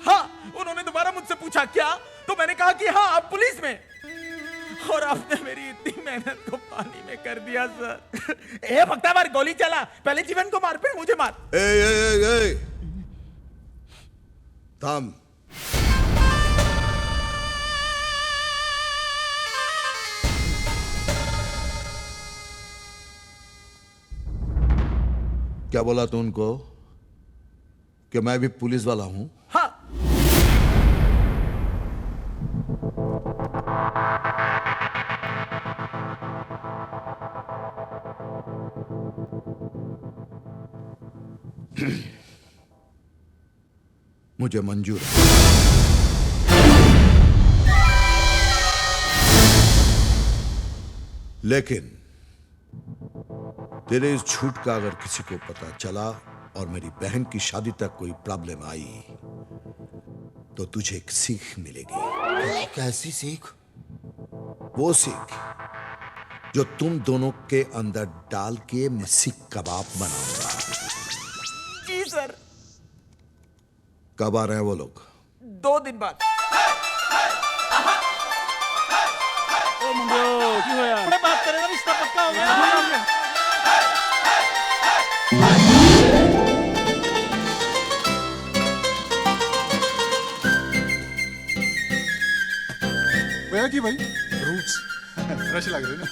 हाँ, उन्होंने दोबारा मुझसे पूछा क्या, तो मैंने कहा कि हाँ आप पुलिस में। और आपने मेरी इतनी मेहनत को पानी में कर दिया सर। ए भक्ता मार, गोली चला, पहले जीवन को मार फिर मुझे मार। ए थाम। क्या बोला तू उनको कि मैं भी पुलिस वाला हूं? हाँ। मुझे मंजूर है। लेकिन तेरे इस झूठ का अगर किसी को पता चला और मेरी बहन की शादी तक कोई प्रॉब्लम आई तो तुझे एक सीख मिलेगी। कैसी सीख? वो सीख जो तुम दोनों के अंदर डाल के मैं सीख कबाब बनाऊंगा। जी सर। कब आ रहे हैं वो लोग? 2 दिन बाद। बात करेगा, रिश्ता पक्का हो गया। की भाई फ्रूट्स फ्रेश लग रहे ना।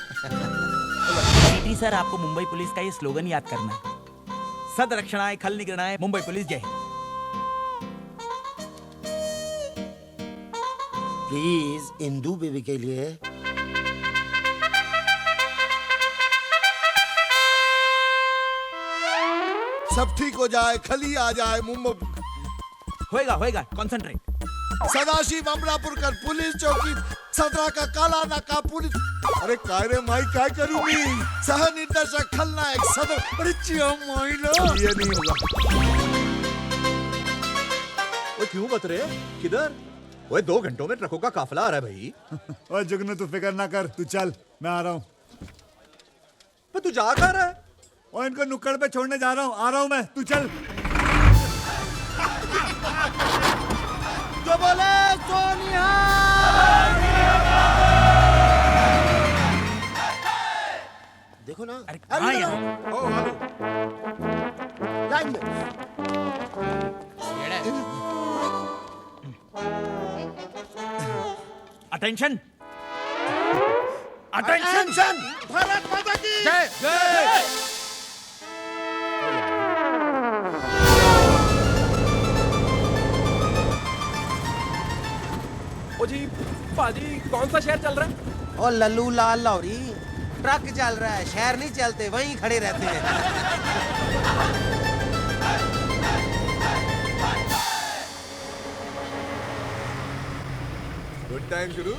टीटी सर, आपको मुंबई पुलिस का ये स्लोगन याद करना है। सद रक्षणाय खल निग्रहणाय मुंबई पुलिस जय हिंद। प्लीज इंदू बेबी के लिए। सब ठीक हो जाए, खली आ जाए मुंबई। होएगा, कॉन्सेंट्रेट। सदाशिव अमरापुरकर पुलिस चौकी, सदरा का काला नाका पुलिस। अरे काय रे माई, काय करूं मैं? सह निर्देशक खलनायक सदर। अरे चिया माई लो, ये नहीं होगा। ओए क्यों बत रहे? किधर? ओए 2 घंटों में ट्रकों का काफिला आ रहा है भाई। ओए जुगनू, तू फिक्र ना कर, तू चल, मैं आ रहा हूँ। पर तू जा कहाँ रहा है? और इनको नुक्कड़ पे छोड़ने जा रहा हूँ, आ रहा हूँ मैं, तू चल। जो बोले सोनिया। Attention attention! भारत माता की जय! ओ जी पाजी कौन सा शहर चल रहा है? ओ लल्लू लाल लाहौरी, ट्रक चल रहा है, शहर नहीं चलते, वहीं खड़े रहते हैं। गुड टाइम शुरू।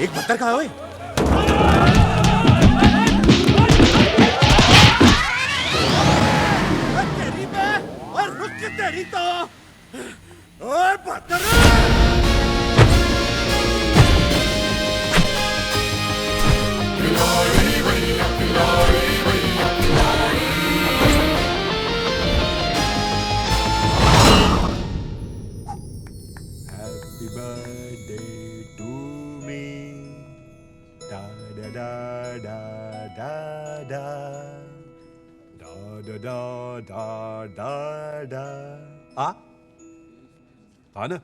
एक बत्तर कहाँ है? तेरी पे और रुक के तेरी तो ओए बत्तर! Happy birthday to me. Da da da da da da. Da da da da da da. हाँ ना?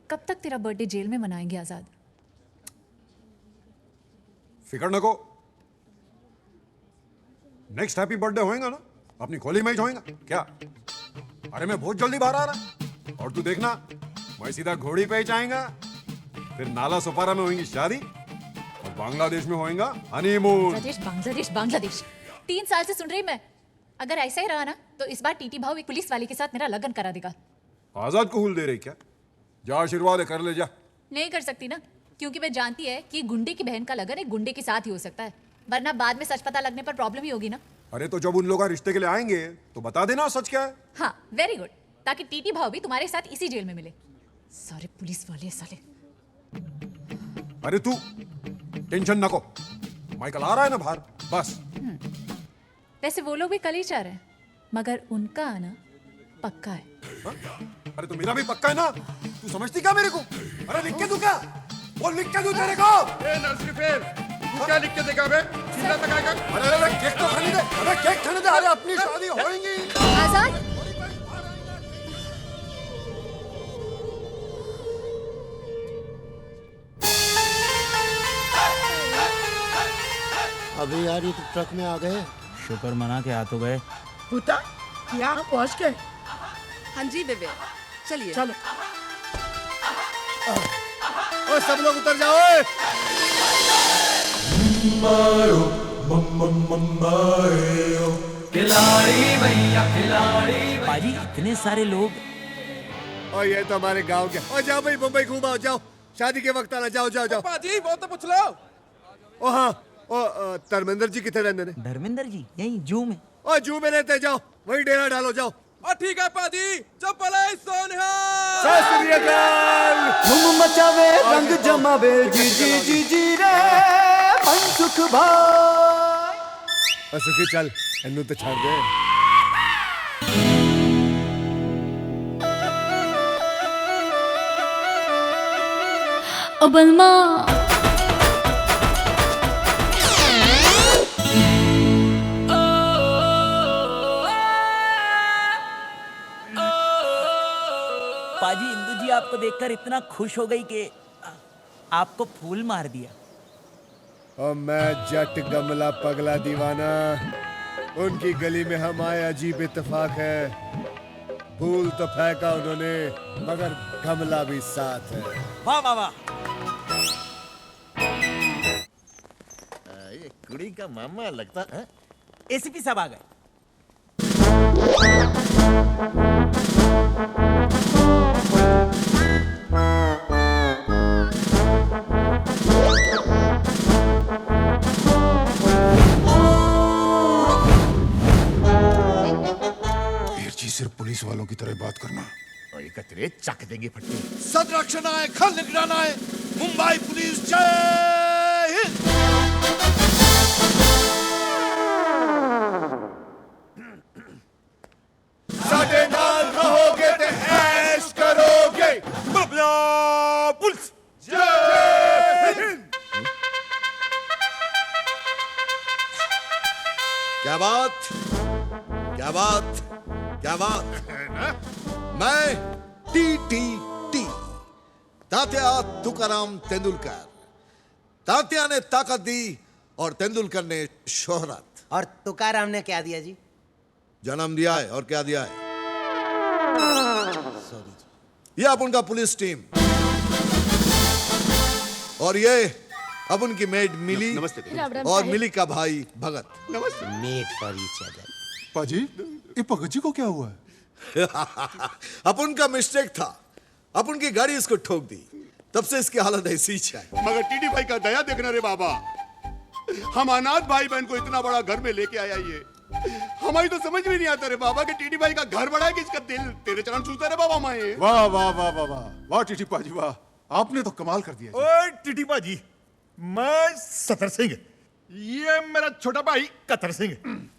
कब तक तेरा बर्थडे जेल में मनाएंगे आजाद? फिक्र न को, नेक्स्ट हैप्पी बर्थडे होएगा ना अपनी खोली में ही होएगा क्या? अरे मैं बहुत जल्दी बाहर आ रहा और तू देखना मैं सीधा घोड़ी पे ही जाएगा, फिर नाला सुपारा में होगी शादी और बांग्लादेश में होएगा हनीमून। बांग्लादेश बांग्लादेश 3 साल से सुन रही मैं। अगर ऐसा ही रहा ना तो इस बार टीटी भाव एक पुलिस वाले के साथ मेरा लगन करा देगा। आजाद को हुल दे रही क्या? जा आशीर्वाद कर ले जा। नहीं कर सकती ना, क्योंकि मैं जानती है कि गुंडे की बहन का लगन एक गुंडे के साथ ही हो सकता है, वरना बाद में सच पता लगने पर प्रॉब्लम ही होगी ना। अरे तो जब उन लोग रिश्ते के लिए आएंगे तो बता देना सच क्या है। हाँ वेरी गुड, ताकि टीटी भाव भी तुम्हारे साथ इसी जेल में मिले। सारे पुलिस वाले साले। अरे तू टेंशन न को, माइकल आ रहा है ना बाहर, बस। वैसे वो लोग भी कल ही चाह रहे हैं, मगर उनका आना पक्का है। अरे तो मेरा भी पक्का है ना, तू समझती क्या मेरे को? अरे लिख के दूं क्या? वो लिख के दूं तेरे को? ए नर्सरी फेर, तू क्या लिख के देगा बे? चिल्ला तक आएगा? अरे केक तो खाने दे, अरे केक खाने दे, अरे अपनी शादी होएगी। आजाद अबे यार ये तो ट्रक में आ गए। शुक्र मना के आ तो गए। पुता यहाँ पहुँच गए। हाँ जी बेबे, चलिए चलो। ओ सब लोग उतर जाओ। खिलाड़ी भैया खिलाड़ी। पाजी इतने सारे लोग। और ये तो हमारे गांव के। और जाओ भाई मुंबई घूमाओ, जाओ शादी के वक्त आना, जाओ जाओ जाओ। पाजी वो तो पूछ लो। ओ हाँ, ओ धर्मेंद्र जी कितने रहते हैं? धर्मेंद्र जी यहीं जू में। ओ जू में रहते, जाओ वही डेरा डालो, जाओ। ठीक है पाजी, चप्पल सोनिया। सत श्री अकाल। धूम मचावे रंग जमावे जी जी जी जी रे मनसुख भाई। सुखी चल, इन्नू तो छोड़ दे। ओ बलमा पाजी इंदु जी आपको देखकर इतना खुश हो गई कि आपको फूल मार दिया। और मैं जट गमला पगला दीवाना, उनकी गली में हम आए, अजीब इत्तेफाक है। फूल तो फेंका उन्होंने मगर गमला भी साथ है। वाह वाह वाह। ये कुड़ी का मामा लगता है। एसीपी साहब आ गए। सिर्फ पुलिस वालों की तरह बात करना। एकत्रे चक देंगे फट्टी। संरक्षण आए, खल निगरान आए, मुंबई पुलिस जय हिंद। साडे नाल रहोगे ते ऐश करोगे। पुलिस जय हिंद। क्या बात, क्या बात, क्या बात। मैं TTT, तात्या तुकाराम तेंदुलकर। तात्या ने ताकत दी और तेंदुलकर ने शोहरत। और तुकाराम ने क्या दिया जी? जन्म दिया है। और क्या दिया है? ये अब उनका पुलिस टीम, और ये अब उनकी मेड मिली, और मिली का भाई Bhagat. Made for each other. पाजी, ये भगत जी को क्या हुआ है? अब उनका मिस्टेक था, अब उनकी गाड़ी इसको ठोक दी, तब से इसकी हालत ऐसी ही है। मगर टीडी भाई का दया देखना रे बाबा, हम अनाथ भाई बहन को इतना बड़ा घर में लेके आया ये, हमारी तो समझ में नहीं आता रे बाबा कि टीडी भाई का घर बड़ा है कि इसका दिल तेरे चरण छूता रे बाबा। माए वाह वाह वाह वाह वाह वाह टीटी पाजी वाह, आपने तो कमाल कर दिया। ओए टीटी पाजी, मैं सतर सिंह, ये मेरा छोटा भाई कतर सिंह,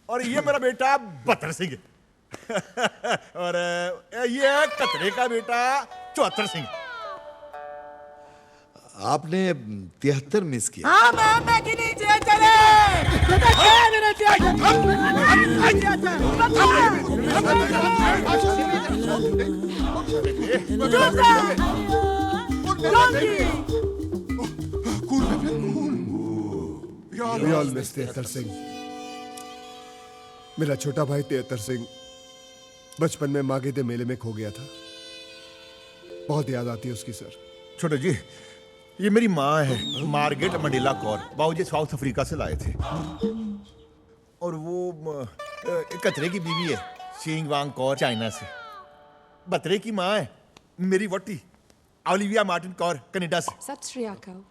और ये मेरा बेटा बतर सिंह, और ये कतरे का बेटा चौहत्तर सिंह। आपने 73 मिस किया। हाँ मैं के नीचे चले। We all miss तेहत्तर सिंह। मेरा छोटा भाई तेहत्तर सिंह बचपन में मागेदे मेले में खो गया था। बहुत याद आती है उसकी सर। छोटे जी, ये मेरी माँ है, मार्गरेट मंडेला कौर। बाबूजी साउथ अफ्रीका से लाए थे, और वो कतरे की बीवी है, सिंग वांग कौर, चाइना से। बतरे की माँ है मेरी वोटी ओलिविया मार्टिन कौर, कनाडा से। सत श्री अकाल।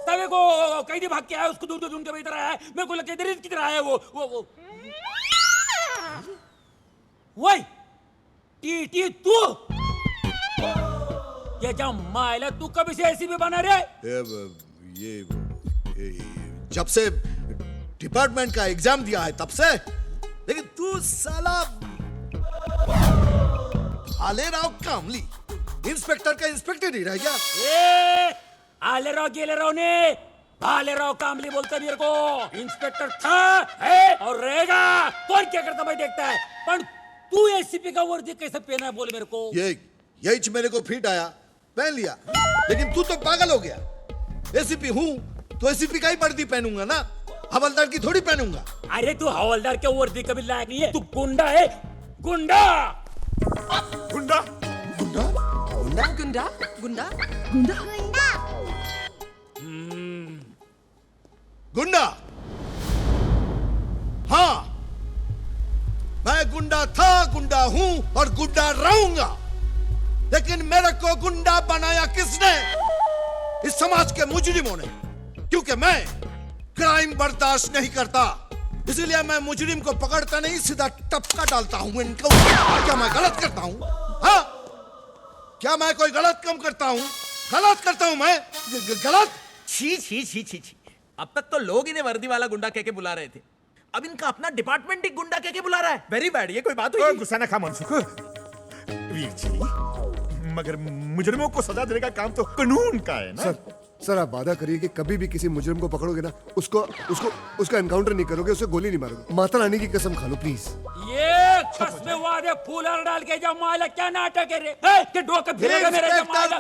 सवे को कैदी भाग के आया, उसको ढूंढ के इधर आया है। मेरे को लगता है किधर आया है वो वही टीटी तू। ये क्या मायला, तू कभी से ऐसी भी बना रे? ये जब से डिपार्टमेंट का एग्जाम दिया है तब से। लेकिन तू साला भालेराव कामली, इंस्पेक्टर का इंस्पेक्टर ही रह गया। आलेराव गेलेराव ने भालेराव कामली बोलते मेरे को। इंस्पेक्टर था, है और रहेगा। कौन क्या करता भाई देखता है, पर तू एसीपी का वर्दी कैसे पहना है बोले मेरे को? यही मेरे को फिट आया, पहन लिया। लेकिन तू तो पागल हो गया। एसीपी हूँ तो एसीपी का ही वर्दी पहनूंगा ना, हवलदार की थोड़ी पहनूंगा। अरे तू हवलदार के वर्दी कभी लायक नहीं है, तू गुंडा है, गुंडा। गुंडा गुंडा गुंडा गुंडा गुंडा गुंडा। हाँ, मैं गुंडा था, गुंडा हूं और गुंडा रहूंगा। लेकिन मेरे को गुंडा बनाया किसने? इस समाज के मुजरिमों ने। क्योंकि मैं क्राइम बर्दाश्त नहीं करता, इसलिए मैं मुजरिम को पकड़ता नहीं, सीधा टपका डालता हूं इनको। क्या मैं गलत करता हूं? हाँ, क्या मैं कोई गलत काम करता हूं? गलत करता हूं मैं? गलत? छी छी छी छी छी। अब तक तो लोग इन्हें वर्दी वाला गुंडा कह के बुला रहे थे, अब इनका अपना डिपार्टमेंट ही गुंडा कह के बुला रहा है। Very bad. ये कोई बात हुई? गुस्सा ना खा मनसुख वीर जी, मगर मुजरिमों को सजा देने का काम तो कानून का है ना। सर आप वादा करिए कि कभी भी किसी मुजरिम को पकड़ोगे ना, उसका एनकाउंटर नहीं करोगे, उसे गोली नहीं मारोगे। माता रानी की कसम खा लो प्लीज। ये कसमे वादे फूल डाल के जा माला, क्या नाटक है रे? कि डोके फिरेगा मेरे माला,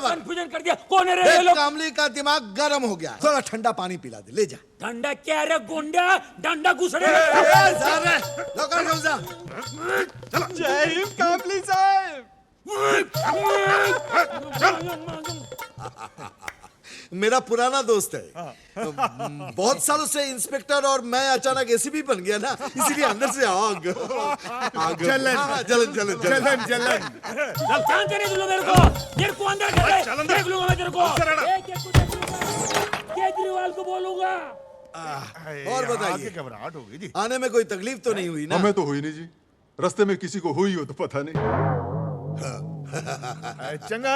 कंफ्यूजन कर दिया। कौन है रे ये लोग? कामली का दिमाग गर्म हो गया, थोड़ा ठंडा पानी पिला दे, ले जा। ठंडा क्या रे गुंडा, डंडा घुसड़े। जय हिंद कामली साहब। मेरा पुराना दोस्त है, बहुत सालों से इंस्पेक्टर, और मैं अचानक एसीपी बन गया ना, इसीलिए अंदर से आग जलन जलन जलन जलन जलन। शांत रहने दो मेरे को अंदर कर, देख लूंगा मैं तेरे को। केजरीवाल को बोलूंगा और बताइए, आगे घबराहट हो गई जी। आने में कोई तकलीफ तो नहीं हुई ना? हमें तो हुई नहीं जी, रास्ते में किसी को हुई हो तो पता नहीं। चंगा,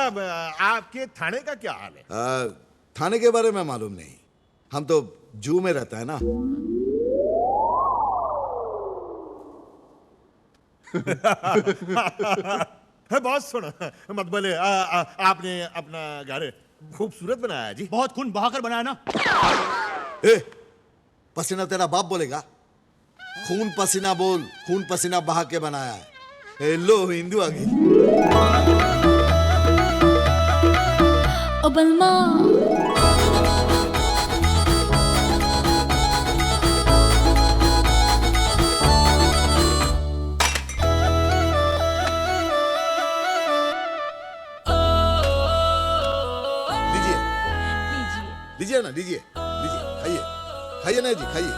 आपके थाने का क्या हाल है? थाने के बारे में मालूम नहीं, हम तो जू में रहता है ना। बहुत सुना, मत बोले। आपने अपना घर खूबसूरत बनाया जी। बहुत खून बहाकर बनाया ना। पसीना तेरा बाप बोलेगा? खून पसीना बोल, खून पसीना बहा के बनाया है। लो हिंदू आ गई। ओ बलमा लीजिए ना, लीजिए लीजिए, खाइए खाइए ना जी, खाइए।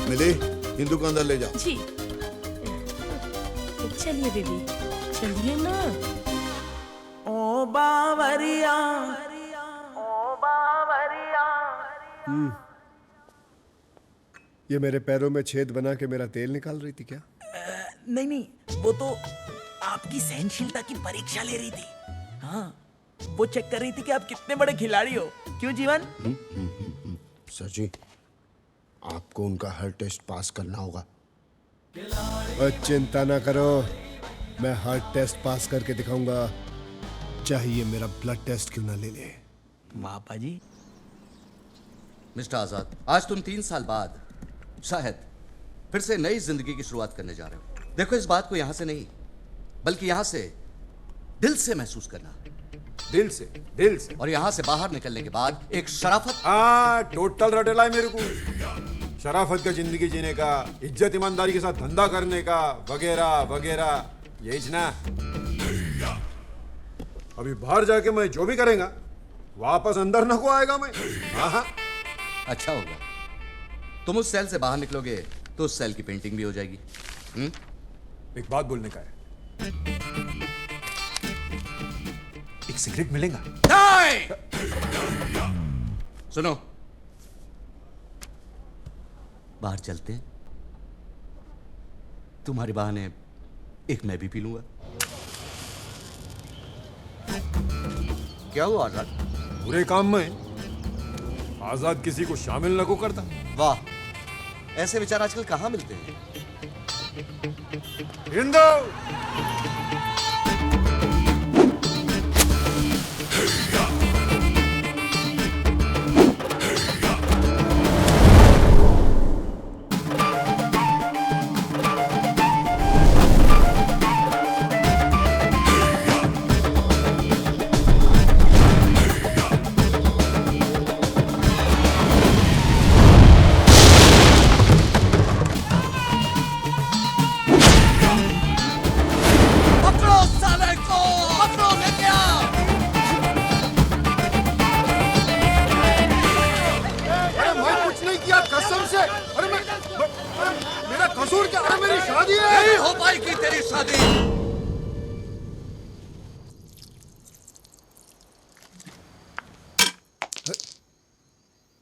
मिली, हिंदू को अंदर ले जाओ। जी चलिए दीदी, चलिए ना। ओ बावरिया, ये मेरे पैरों में छेद बना के मेरा तेल निकाल रही थी क्या? नहीं नहीं, वो तो आपकी सहनशीलता की परीक्षा ले रही थी। हाँ, वो चेक कर रही थी कि आप कितने बड़े खिलाड़ी हो। क्यों जीवन? सर जी, आपको उनका हर टेस्ट पास करना होगा। और चिंता ना करो, मैं हर टेस्ट पास करके दिखाऊंगा, चाहिए मेरा ब्लड टेस्ट क्यों ना ले ले। पापा जी। मिस्टर आजाद, आज तुम 3 साल बाद शायद फिर से नई जिंदगी की शुरुआत करने जा रहे हो। देखो, इस बात को यहां से नहीं बल्कि यहां से दिल से महसूस करना। दिल से। और यहां से बाहर निकलने के बाद एक शराफत। टोटल रटेला है मेरे को। शराफत का जिंदगी जीने का, इज्जत ईमानदारी के साथ धंधा करने का, वगैरह वगैरह, यही ना। अभी बाहर जाके मैं जो भी करेगा वापस अंदर न को आएगा मैं। हाँ। अच्छा होगा, तुम उस सेल से बाहर निकलोगे तो उस सेल की पेंटिंग भी हो जाएगी। एक बात बोलने का है, एक सिगरेट मिलेगा? सुनो, बाहर चलते हैं, तुम्हारे बहाने एक मैं भी पी लूंगा। क्या हुआ आजाद? बुरे काम में आजाद किसी को शामिल न को करता। वाह, ऐसे विचार आजकल कहां मिलते हैं? हिंदू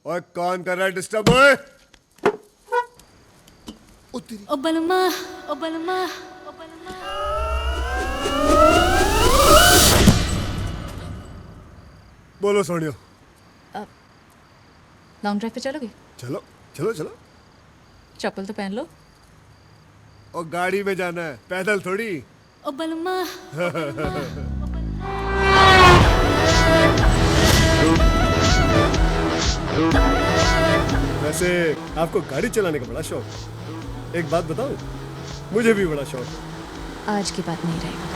और कौन कर रहा है डिस्टर्ब? ओ बलमा, ओ बलमा, ओ बलमा। बोलो सोनियो। लॉन्ग ड्राइव पे चलोगे? चलो चलो चलो। चप्पल तो पहन लो। और गाड़ी में जाना है, पैदल थोड़ी। ओ बलमा, वैसे आपको गाड़ी चलाने का बड़ा शौक। एक बात बताऊं, मुझे भी बड़ा शौक। आज की बात नहीं रहेगा।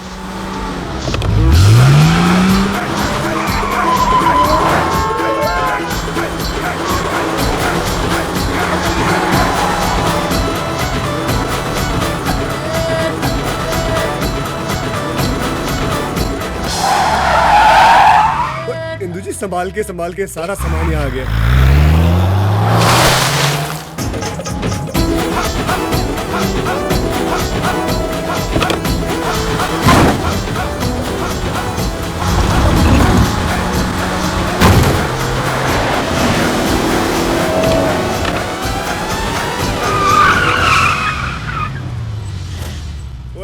संभाल के सारा सामान यहाँ आ गया।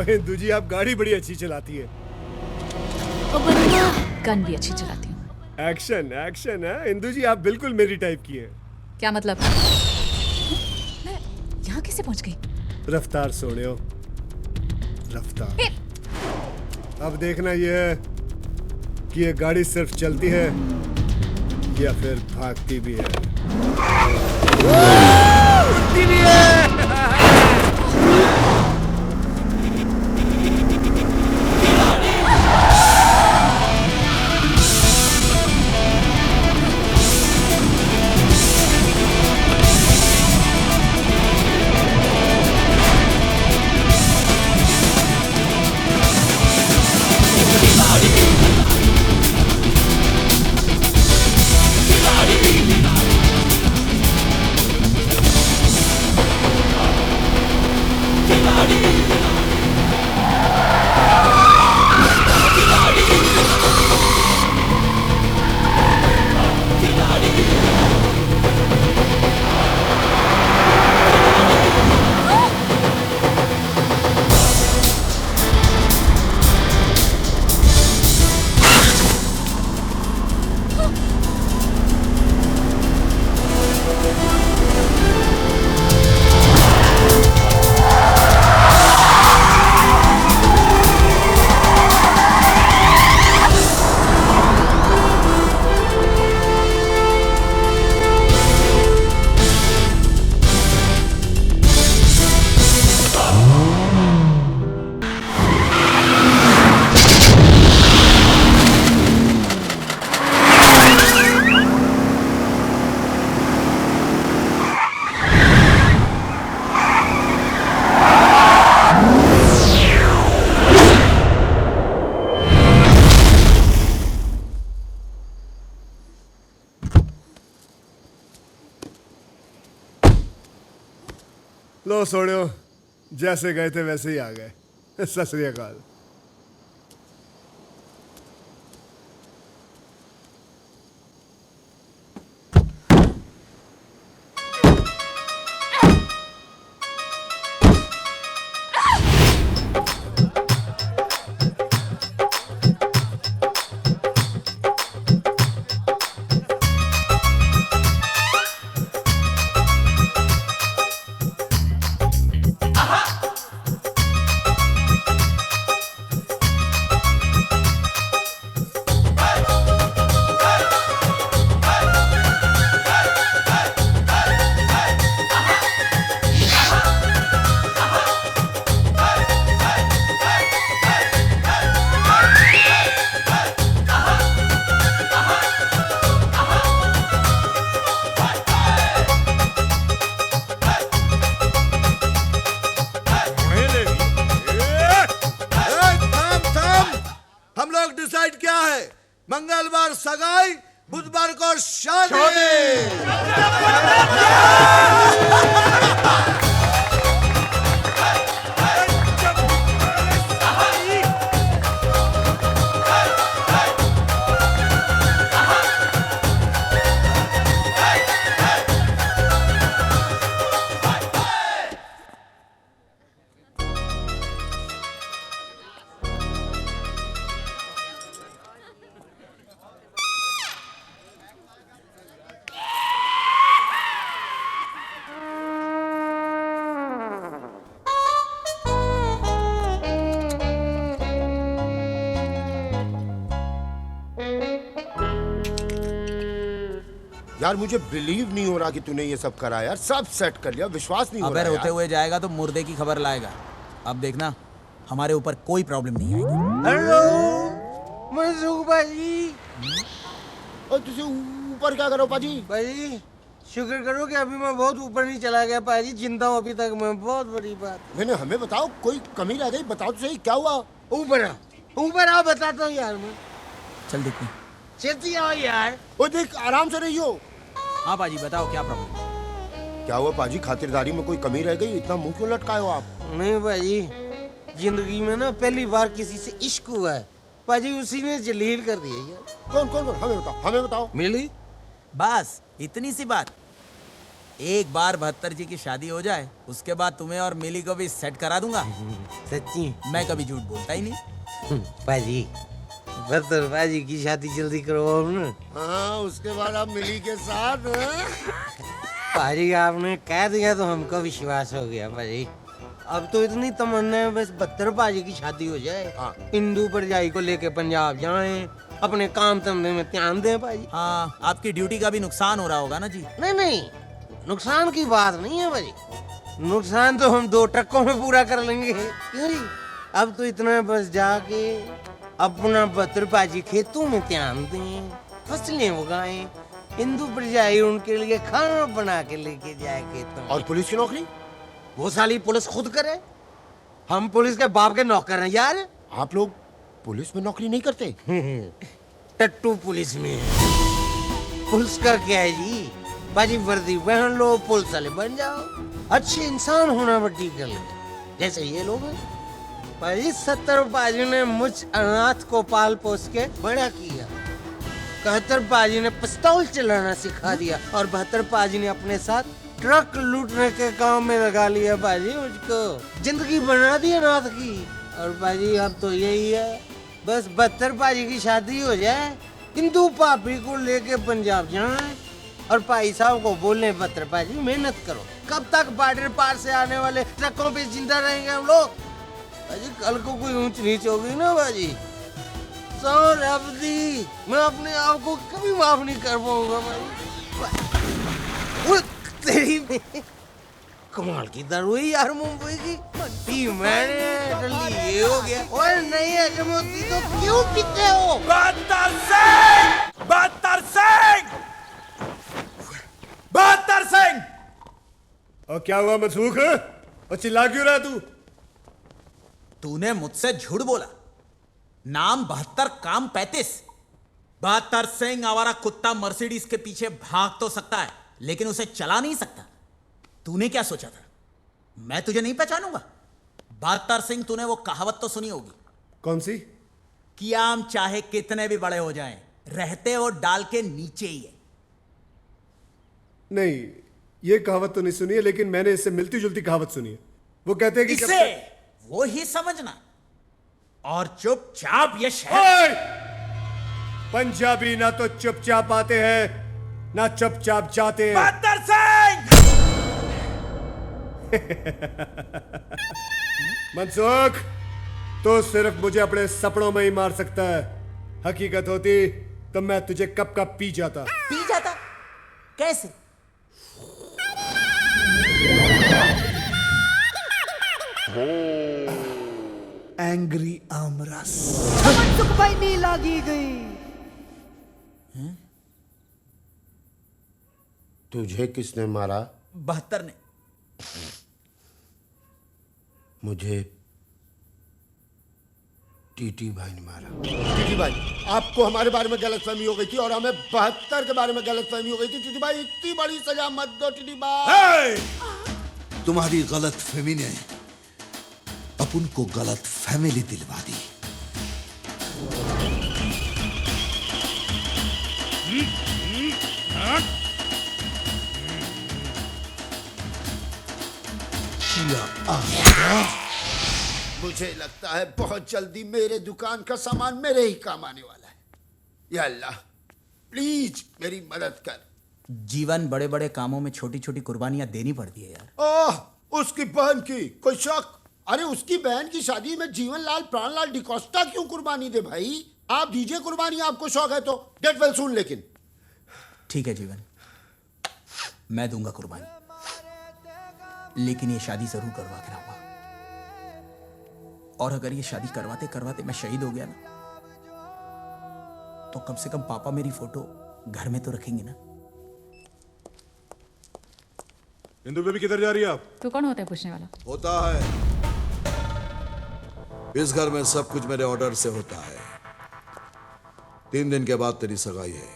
हिंदू जी आप गाड़ी बड़ी अच्छी चलाती है। गन भी अच्छी चलाती हूँ। एक्शन एक्शन है हिंदू जी, आप बिल्कुल मेरी टाइप की है। क्या मतलब? मैं यहाँ कैसे पहुँच गई? रफ्तार सोनियो, रफ्तार। अब देखना यह है कि ये गाड़ी सिर्फ चलती है या फिर भागती भी है। उड़ती भी है। लो सोनियो, जैसे गए थे वैसे ही आ गए। सत श्री अकाल। मंगलवार सगाई, बुधवार को शादी। यार मुझे बिलीव नहीं हो रहा कि तूने ये सब करा यार, सब सेट कर लिया, विश्वास नहीं हो रहा। अबे रोते हुए जाएगा तो मुर्दे की खबर लाएगा। अब देखना हमारे ऊपर कोई प्रॉब्लम नहीं आएगी। हेलो मजूक भाई। और तुझे ऊपर क्या करो पाजी? भाई शुक्र करो कि अभी मैं बहुत ऊपर नहीं चला गया पाजी, जिंदा हूँ अभी तक मैं, बहुत बड़ी बात। मैंने हमें बताओ, कोई कमी रह गई बताओ तो सही, क्या हुआ? ऊपर आओ बताता हूँ यार मैं। चल देखते। छेती आओ यार। ओ देख आराम से रहियो। हाँ पाजी बताओ क्या प्रॉब्लम? क्या हुआ पाजी, खातिरदारी में कोई कमी रह गई? इतना मुंह क्यों लटकाए हो आप? नहीं पाजी, जिंदगी में ना पहली बार किसी से इश्क हुआ है पाजी, उसी ने जलील कर दिया यार। कौन कौन कौन? हमें बताओ, हमें बताओ। मिली? बस इतनी सी बात। एक बार 72 जी की शादी हो जाए उसके बाद तुम्हें और मिली को भी सेट करा दूंगा। सच्ची? मैं कभी झूठ बोलता ही नहीं। पाजी 72 पाजी की शादी जल्दी करवाओ ना। हाँ, उसके बाद आप मिली के साथ। पाजी आपने कह दिया तो हमको विश्वास हो गया पाजी। अब तो इतनी तमन्ना है बस 72 पाजी की शादी हो जाए। हिंदू परजाई को लेके पंजाब जाएं, अपने काम धंधे में ध्यान दें पाजी। हाँ, आपकी ड्यूटी का भी नुकसान हो रहा होगा ना जी? नहीं नहीं, नुकसान की बात नहीं है भाई। नुकसान तो हम 2 ट्रकों में पूरा कर लेंगे। क्यों जी? अब तो इतना बस जाके अपना 72 पाजी खेतों में ध्यान दें, फसलें उगाएं, हिंदू प्रजाई उनके लिए खाना बना के लेके जाए खेतों। और पुलिस की नौकरी? वो साली पुलिस खुद करे, हम पुलिस के बाप के नौकर हैं यार। आप लोग पुलिस में नौकरी नहीं करते? टट्टू पुलिस में है। पुलिस का क्या है जी, बाजी वर्दी पहन लो, पुलिस वाले बन जाओ, अच्छे इंसान होना बड़ी गल है। जैसे ये लोग हैं भाई, 70 पाजी ने मुझ अनाथ को पाल पोस के बड़ा किया, 71 पाजी ने पिस्तौल चलाना सिखा दिया और 72 पाजी ने अपने साथ ट्रक लूटने के काम में लगा लिया बाजी। मुझको जिंदगी बना दी अनाथ की। और बाजी अब तो यही है, बस 72 पाजी की शादी हो जाए, हिंदू पापी को लेके पंजाब जाए और भाई साहब को बोलने 72 पाजी मेहनत करो। कब तक बॉर्डर पार से आने वाले ट्रकों पे जिंदा रहेंगे हम लोग? बाजी कल को कोई ऊंच नीच होगी ना बाजी, सौर अवधि मैं अपने आप को कभी माफ नहीं कर पाऊंगा भाई। तेरी में कमाल की दारू है यार मुंबई की। पी मैंने जल्दी ये हो गया। और नहीं है जमोती तो क्यों पीते हो? 72 सिंह! 72 सिंह! 72 सिंह! और क्या हुआ मनसूख? और चिल्ला क्यों रहा तू? तूने मुझसे झूठ बोला। नाम 72, काम 35। 72 सिंह आवारा कुत्ता मर्सिडीज के पीछे भाग तो सकता है लेकिन उसे चला नहीं सकता। तूने क्या सोचा था मैं तुझे नहीं पहचानूंगा? 72 सिंह, तूने वो कहावत तो सुनी होगी। कौन सी? कि आम चाहे कितने भी बड़े हो जाएं, रहते वो डाल के नीचे ही है। नहीं, ये कहावत तो नहीं सुनी है, लेकिन मैंने इससे मिलती जुलती कहावत सुनी है। वो कहते हैं कि इसे वो ही समझना और चुपचाप ये शहर। पंजाबी ना तो चुपचाप आते हैं ना चुपचाप जाते हैं। 72 सिंह! मनसुख, तो सिर्फ मुझे अपने सपनों में ही मार सकता है। हकीकत होती तो मैं तुझे कब का पी जाता। पी जाता? कैसे? एंग्री आमरस। मनसुख भाई नी लागी गई। तुझे किसने मारा? 72 ने। मुझे टीटी भाई ने मारा। टीटी भाई, आपको हमारे बारे में गलतफहमी हो गई थी और हमें 72 के बारे में गलतफहमी हो गई थी। टीटी भाई, इतनी बड़ी सजा मत दो टीटी भाई। तुम्हारी गलत फहमी ने अपन को गलत फैमिली दिलवा दी। मुझे लगता है बहुत जल्दी मेरे दुकान का सामान मेरे ही काम आने वाला है। या अल्लाह, प्लीज मेरी मदद कर। जीवन बड़े बड़े कामों में छोटी छोटी कुर्बानियां देनी पड़ती है यार। ओह, उसकी बहन की कोई शक? अरे उसकी बहन की शादी में जीवनलाल प्राणलाल डिकोस्टा क्यों कुर्बानी दे भाई? आप दीजिए कुर्बानी, आपको शौक है तो। Get well soon. लेकिन ठीक है जीवन, मैं दूंगा कुर्बानी, लेकिन ये शादी जरूर करवा के रहूंगा। और अगर ये शादी करवाते करवाते मैं शहीद हो गया ना, तो कम से कम पापा मेरी फोटो घर में तो रखेंगे ना। इंदु बेबी किधर जा रही है आप? तू कौन होता है पूछने वाला? होता है, इस घर में सब कुछ मेरे ऑर्डर से होता है। 3 दिन के बाद तेरी सगाई है।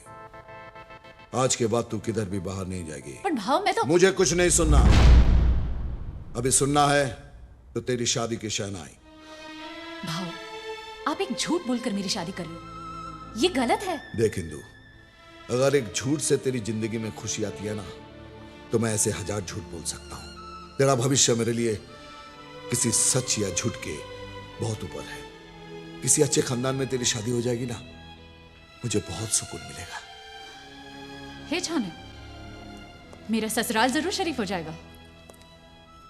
आज के बाद तू किधर भी बाहर नहीं जाएगी। पर भाव मैं तो मुझे कुछ नहीं सुनना। अभी सुनना है तो तेरी शादी की शहनाई। भाव आप एक झूठ बोलकर मेरी शादी कर लो, ये गलत है। देख इंदु, अगर एक झूठ से तेरी जिंदगी में खुशी आती है ना, तो मैं ऐसे 1000 झूठ बोल सकता हूं। तेरा भविष्य मेरे लिए किसी सच या झूठ के बहुत ऊपर है। किसी अच्छे खानदान में तेरी शादी हो जाएगी ना, मुझे बहुत सुकून मिलेगा। हे छाने, मेरा ससुराल जरूर शरीफ हो जाएगा,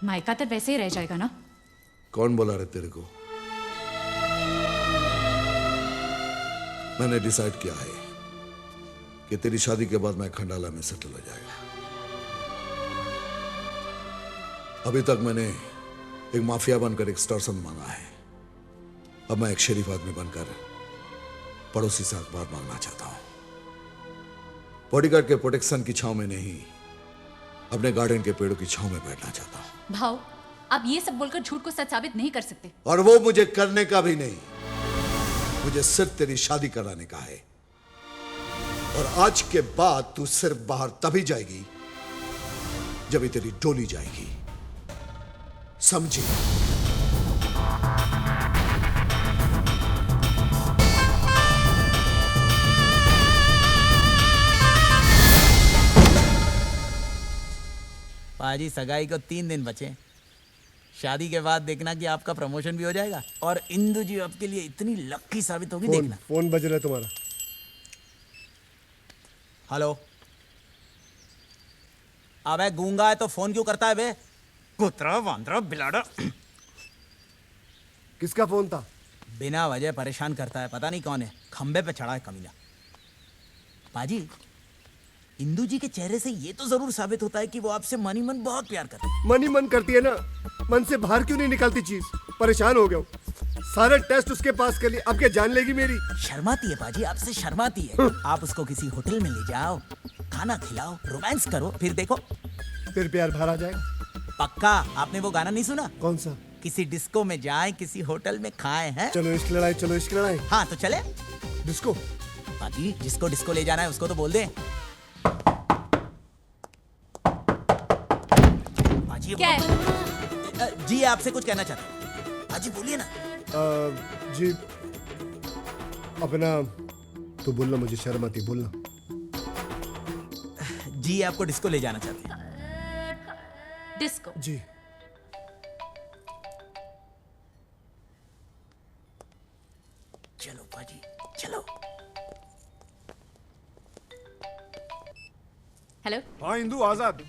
मायका तो वैसे ही रह जाएगा ना। कौन बोला रे तेरे को? मैंने डिसाइड किया है कि तेरी शादी के बाद मैं खंडाला में सेटल हो जाएगा। अभी तक मैंने एक माफिया बनकर एक स्टारसन मांगा है, अब मैं एक शरीफ आदमी बनकर पड़ोसी से अखबार मांगना चाहता हूं। बॉडीगार्ड के प्रोटेक्शन की छांव में नहीं, अपने गार्डन के पेड़ों की छांव में बैठना चाहता हूं। भाव आप ये सब बोलकर झूठ को सच साबित नहीं कर सकते। और वो मुझे करने का भी नहीं, मुझे सिर्फ तेरी शादी कराने का है। और आज के बाद तू सिर्फ बाहर तभी जाएगी जब ही तेरी डोली जाएगी, समझी? पाजी सगाई को 3 दिन बचे। शादी के बाद देखना कि आपका प्रमोशन भी हो जाएगा और इंदु जी आपके लिए इतनी लकी साबित होगी। देखना। फोन बज रहा है तुम्हारा। हेलो। अबे गूंगा है तो फोन क्यों करता है बे? कुतरा वांदरा बिलाड़ा। किसका फोन था? बिना वजह परेशान करता है, पता नहीं कौन है, खंबे पे चढ़ा है कमीना। पाजी इंदु जी के चेहरे से ये तो जरूर साबित होता है कि वो आपसे मन ही मन बहुत प्यार करती है। मन ही मन करती है ना, मन से बाहर क्यों नहीं निकलती चीज? परेशान हो गया हूँ, सारे टेस्ट उसके पास कर लिए, अब क्या जान लेगी मेरी? शर्माती है पाजी, आपसे शर्माती है। आप उसको किसी होटल में ले जाओ, खाना खिलाओ, रोमांस करो, फिर देखो फिर प्यार बाहर आ जाएगा। पक्का। आपने वो गाना नहीं सुना? कौन सा? किसी डिस्को में जाए, किसी होटल में खाए हैं। चलो इश्क लड़ाई, चलो इश्क लड़ाई। हाँ तो चले डिस्को। पाजी जिसको डिस्को ले जाना है उसको तो बोल दे। पाजी क्या है? जी आपसे कुछ कहना चाहते हैं। पाजी बोलिए ना। जी अपना तो बोलना, मुझे शर्म आती, बोलना। जी आपको डिस्को ले जाना चाहते हैं। डिस्को? जी। चलो पाजी चलो। हेलो। हाँ इंदु, आजाद।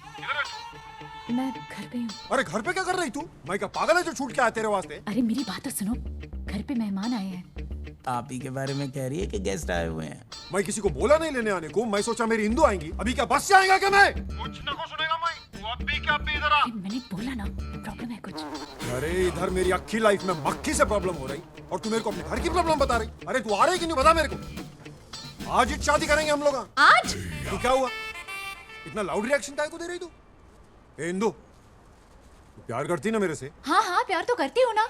मैं घर पे हूँ। अरे घर पे क्या कर रही तू? मैं क्या पागल है जो छूट के आया तेरे वास्ते? अरे मेरी बात तो सुनो, घर पे मेहमान आए हैं। आप ही के बारे में कह रही है कि गेस्ट आए हुए हैं। मैं किसी को बोला नहीं लेने आने को, मैं सोचा मेरी इंदु आएंगी। अभी क्या बस से आएगा क्या मैं? कुछ ना कुछ सुनेगा मैं। तू अब भी क्या इधर आ। मैंने बोला ना प्रॉब्लम है कुछ। अरे इधर मेरी अक्खी लाइफ में मक्खी से प्रॉब्लम हो रही और तू मेरे को अपने घर की प्रॉब्लम बता रही। अरे तू आ रही कि नहीं बता मेरे को। आज ही शादी करेंगे हम लोग। आज? तो क्या हुआ? इतना लाउड रिएक्शन काहे को दे रही तू? ए इंदु, तू प्यार करती ना मेरे से? हाँ हाँ प्यार तो करती हूँ ना।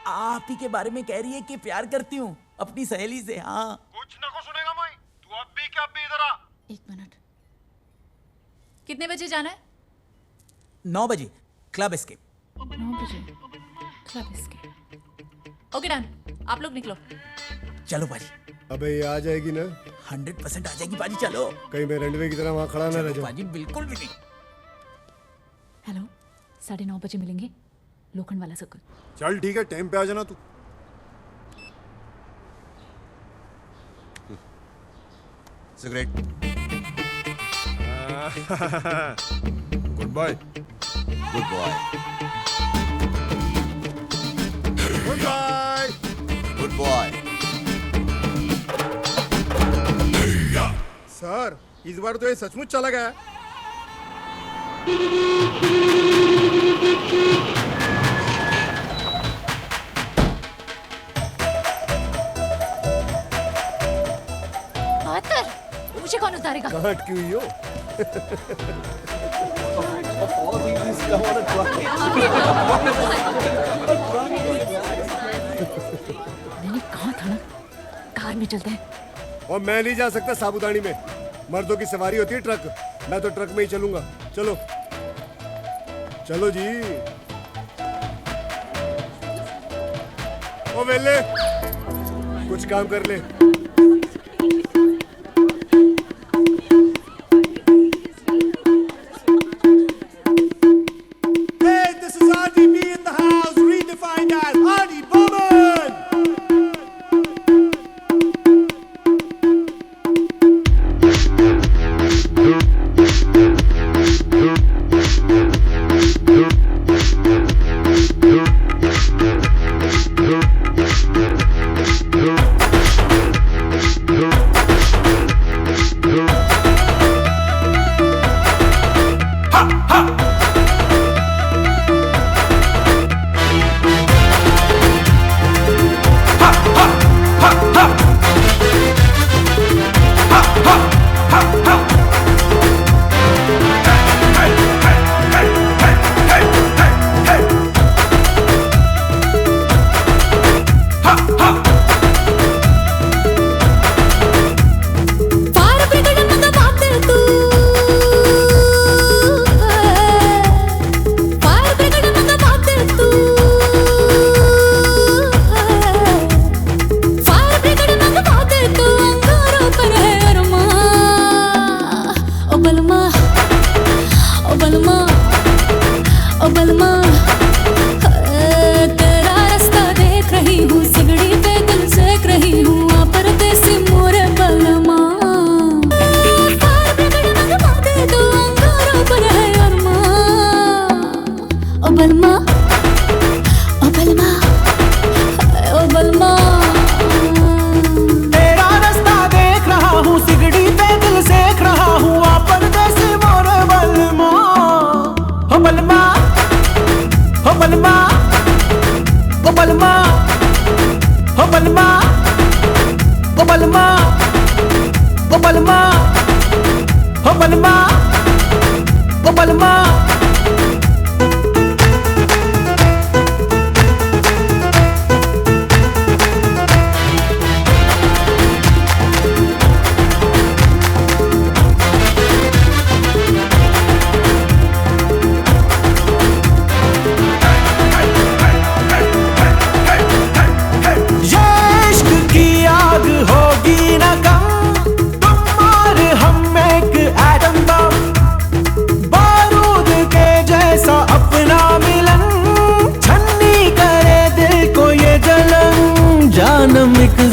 आप ही के बारे में कह रही है कि प्यार करती हूँ अपनी सहेली से। हाँ कुछ ना कुछ सुनेगा मैं। तू अब भी क्या इधर आ। 1 मिनट। कितने बजे जाना है? 9 बजे क्लब एस्केप। 9 बजे क्लब एस्केप। ओके डन, आप लोग निकलो। चलो बाजी। अबे ये आ जाएगी ना? 100% आ जाएगी बाजी, चलो। कहीं मैं रनवे की तरह वहां खड़ा ना रह जाऊं। बाजी बिल्कुल भी नहीं। हेलो, 9:30 बजे मिलेंगे लोखंड वाला सर्कल। चल ठीक है, टाइम पे आ जाना तू। Cigarette. Goodbye. Good boy. Goodbye. Good boy. Sir इस बार तो ये सचमुच चला गया। मुझे कौन उतारेगा? कहाँ अटकी हुई हो? मैंने कहा था ना कार में चलते हैं। और मैं नहीं जा सकता साबुदानी में, मर्दों की सवारी होती है ट्रक, मैं तो ट्रक में ही चलूंगा। चलो चलो जी। ओ वेले, कुछ काम कर ले। Hey, this is RDB in the house, redefined as Adi Burman.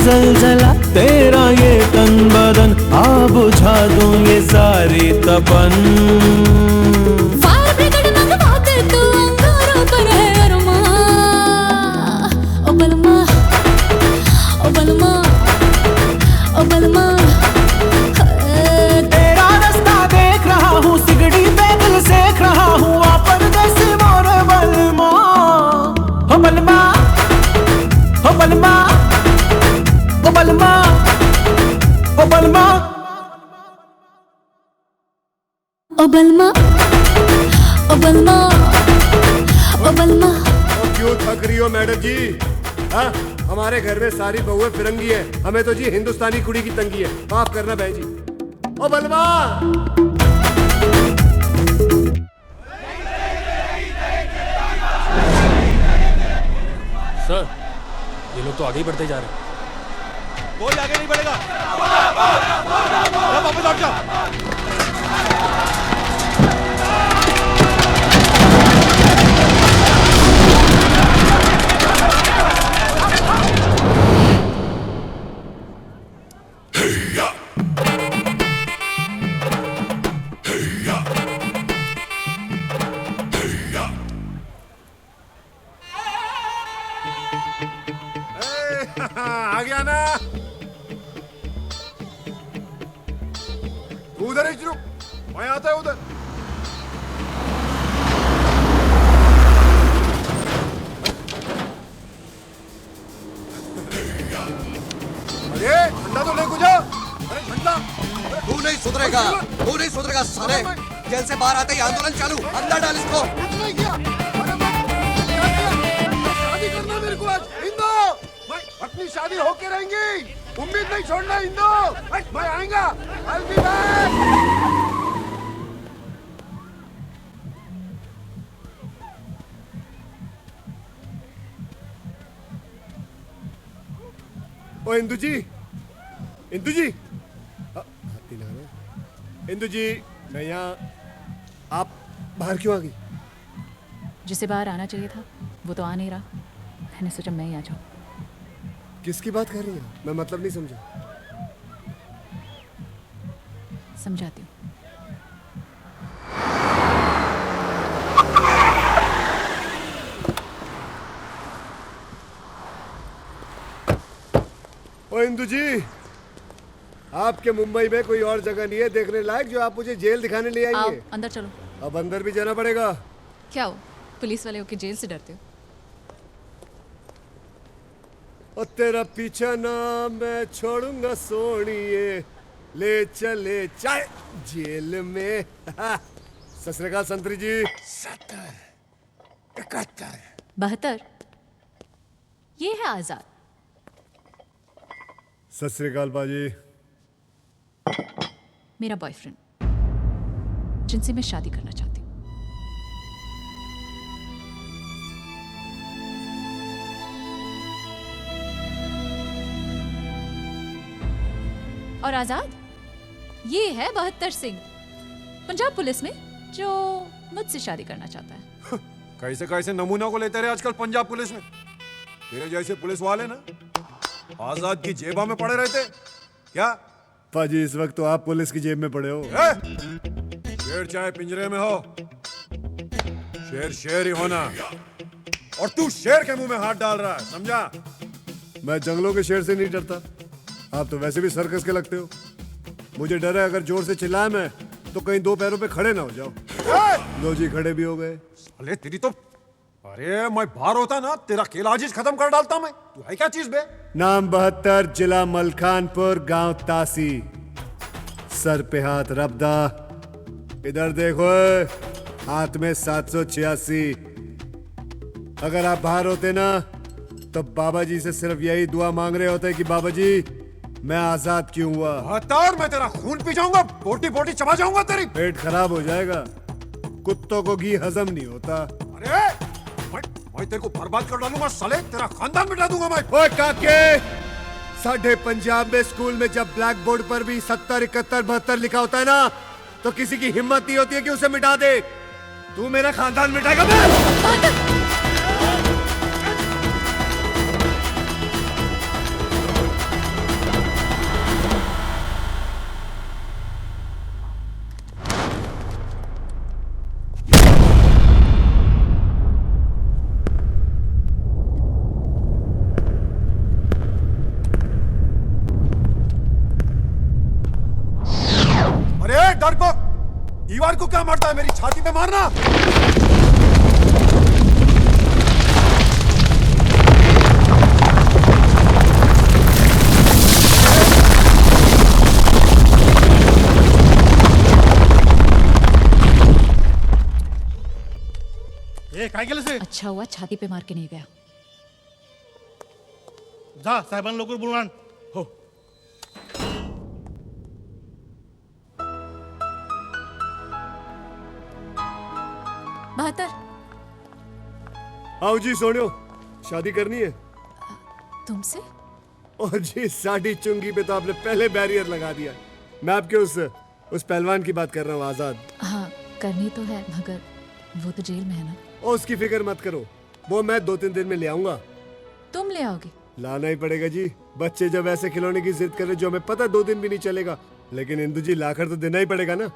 जलजला तेरा ये तन बदन आ बुझा दूं ये सारी तपन। फायर ब्रिगेड मंगवाते तू अंगारों पर है अरमा। ओ बलमा ओ बलमा ओ बलमा, तेरा रास्ता देख रहा हूँ, सिगड़ी पे दिल सेक रहा हूँ, आ परदेसी मोर बलमा। हो बलमा हो बलमा ओ बलमा ओ बलमा ओ बलमा ओ बलमा ओ बलमा। क्यों थक रही हो मैडम जी? हाँ, हमारे घर में सारी बहुएं फिरंगी है, हमें तो जी हिंदुस्तानी कुड़ी की तंगी है, माफ करना बहन जी। ओ बलमा सर, ये लोग तो आगे ही बढ़ते जा रहे हैं। कोई आगे नहीं बढ़ेगा। वापस लौट जाओ। आ गया ना? उधर ही रुक, मैं आता है उधर। अरे ठंडा तो ले गुजा। अरे ठंडा। तू नहीं सुधरेगा, तू नहीं सुधरेगा साले। जेल से बाहर आते ही आंदोलन चालू, अंदर डाल इसको। शादी करना मेरे को आज। इंदो, मैं अपनी शादी होके रहेंगी। उम्मीद नहीं छोड़ना इंदो, मैं आएगा। I'll be back। ओ इंदु जी, इंदु जी, इंदु जी, मैं यहाँ, आप बाहर क्यों आ गई? जिसे बाहर आना चाहिए था वो तो आ नहीं रहा, मैंने सोचा मैं ही आ जाऊं। किसकी बात कर रही है? मैं मतलब नहीं समझा। समझाती हूँ। ओ इंदु जी, आपके मुंबई में कोई और जगह नहीं है देखने लायक जो आप मुझे जेल दिखाने ले आई आओ है? अंदर चलो। अब अंदर भी जाना पड़ेगा। क्या हो, पुलिस वाले होके जेल से डरते हो? और तेरा पीछा ना मैं छोड़ूंगा सोनिए, ले चले चाहे जेल में। सत श्री अकाल संतरी जी। 70, 71, 72। ये है आजाद। सत श्री अकाल बाजी। मेरा बॉयफ्रेंड, जिनसे मैं शादी करना चाहती हूँ। और आजाद, ये है 72 सिंह, पंजाब पुलिस में, जो मुझसे शादी करना चाहता है। कैसे कैसे नमूना को लेते रहे आजकल पंजाब पुलिस में। तेरे जैसे पुलिस वाले ना आजाद की जेबा में पड़े रहते क्या? पाजी, इस वक्त तो आप पुलिस की जेब में पड़े हो। शेर चाहे पिंजरे में हो, शेर शेर ही होना। और तू शेर के मुंह में हाथ डाल रहा है, समझा? मैं जंगलों के शेर से नहीं डरता। आप तो वैसे भी सर्कस के लगते हो। मुझे डर है अगर जोर से चिल्लाए मैं तो कहीं दो पैरों पे खड़े ना हो जाओ। लो जी, खड़े भी हो गए। अरे तेरी तो, अरे मैं बाहर होता ना तेरा खेल आजिज खत्म कर डालता मैं। तू है क्या चीज बे? नाम 72, जिला मलखानपुर, गांव तासी, सर पे हाथ रबदा। इधर देखो, हाथ में 786। अगर आप बाहर होते ना तो बाबा जी से सिर्फ यही दुआ मांग रहे होते कि बाबा जी मैं आजाद क्यों हुआ। हतार, मैं तेरा खून पी जाऊंगा, बोटी बोटी चबा जाऊंगा तेरी। पेट खराब हो जाएगा, कुत्तों को घी हजम नहीं होता। अरे मैं तेरे को बर्बाद कर डालूंगा साले, तेरा खानदान मिटा दूंगा मैं। ओए काके, साढ़े पंजाब में स्कूल में जब ब्लैक बोर्ड पर भी 70, 71, 72 लिखा होता है ना, तो किसी की हिम्मत नहीं होती है कि उसे मिटा दे। तू मेरा खानदान मिटाएगा? दीवार को क्या मारता है, मेरी छाती पे मारना। काय केलं से? अच्छा हुआ छाती पे मार के नहीं गया। जा साहेबांना लवकर बोलून आण। हो। बहत्तर। आओ जी सोनियो, शादी करनी है तुमसे? और जी साड़ी चुंगी पे तो आपने पहले बैरियर लगा दिया। मैं आपके उस पहलवान की बात कर रहा हूँ, आजाद। हाँ करनी तो है, मगर वो तो जेल में है ना। और उसकी फिक्र मत करो, वो मैं 2-3 दिन में ले आऊंगा। तुम ले आओगे? लाना ही पड़ेगा जी। बच्चे जब ऐसे खिलौने की जिद करे जो हमें पता 2 दिन भी नहीं चलेगा, लेकिन इंदु जी लाकर तो देना ही पड़ेगा ना।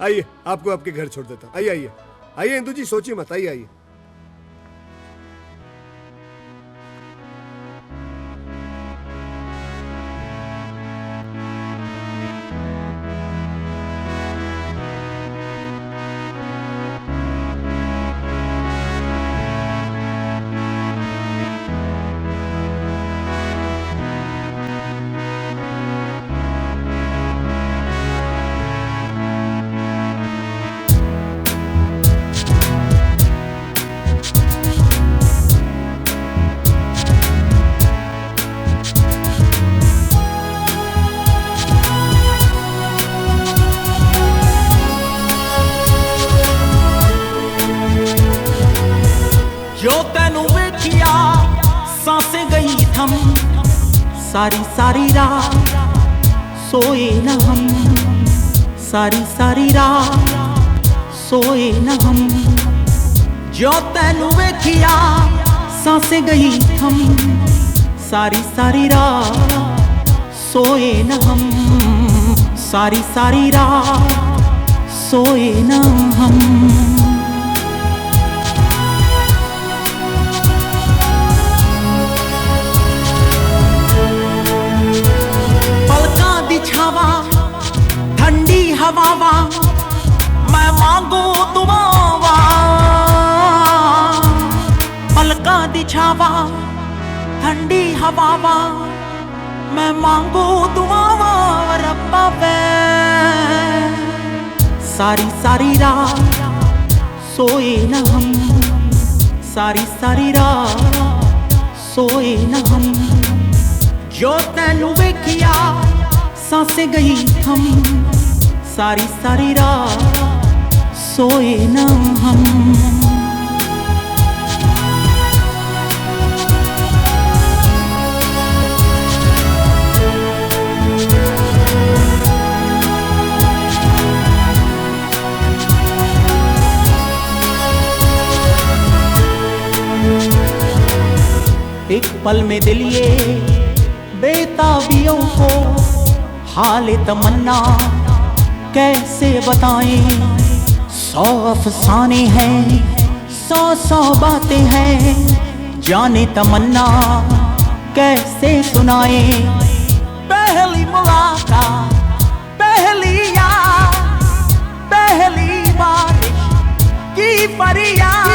आइए, आपको आपके घर छोड़ देता। आइए आइए आइए इंदु जी, सोचिए मत, आइए आइए। सारी सारी रात सोए न हम, सारी सारी रात सोए न हम, जो तैनू वेखिया सांसें गई थम, सारी सारी रात सोए न हम, सारी सारी रात सोए न हम। पलकां दी छावा ठंडी हवावा मैं मांगू दुआवा, पलकां दी छावा ठंडी हवावा मैं मांगू दुआवा रब्बा वे। सारी सारी रात सोए न हम, सारी सारी रात सोए न हम, जो तैनू वेखिया सांसें गई थम, सारी सारी रात सोए न हम। एक पल में दिल ये बेताबियों को हाल तमन्ना कैसे बताएं, 100 अफसाने हैं 100 बातें हैं, जाने तमन्ना कैसे सुनाए। पहली मुलाकात पहली याद पहली बारिश की फरियाद,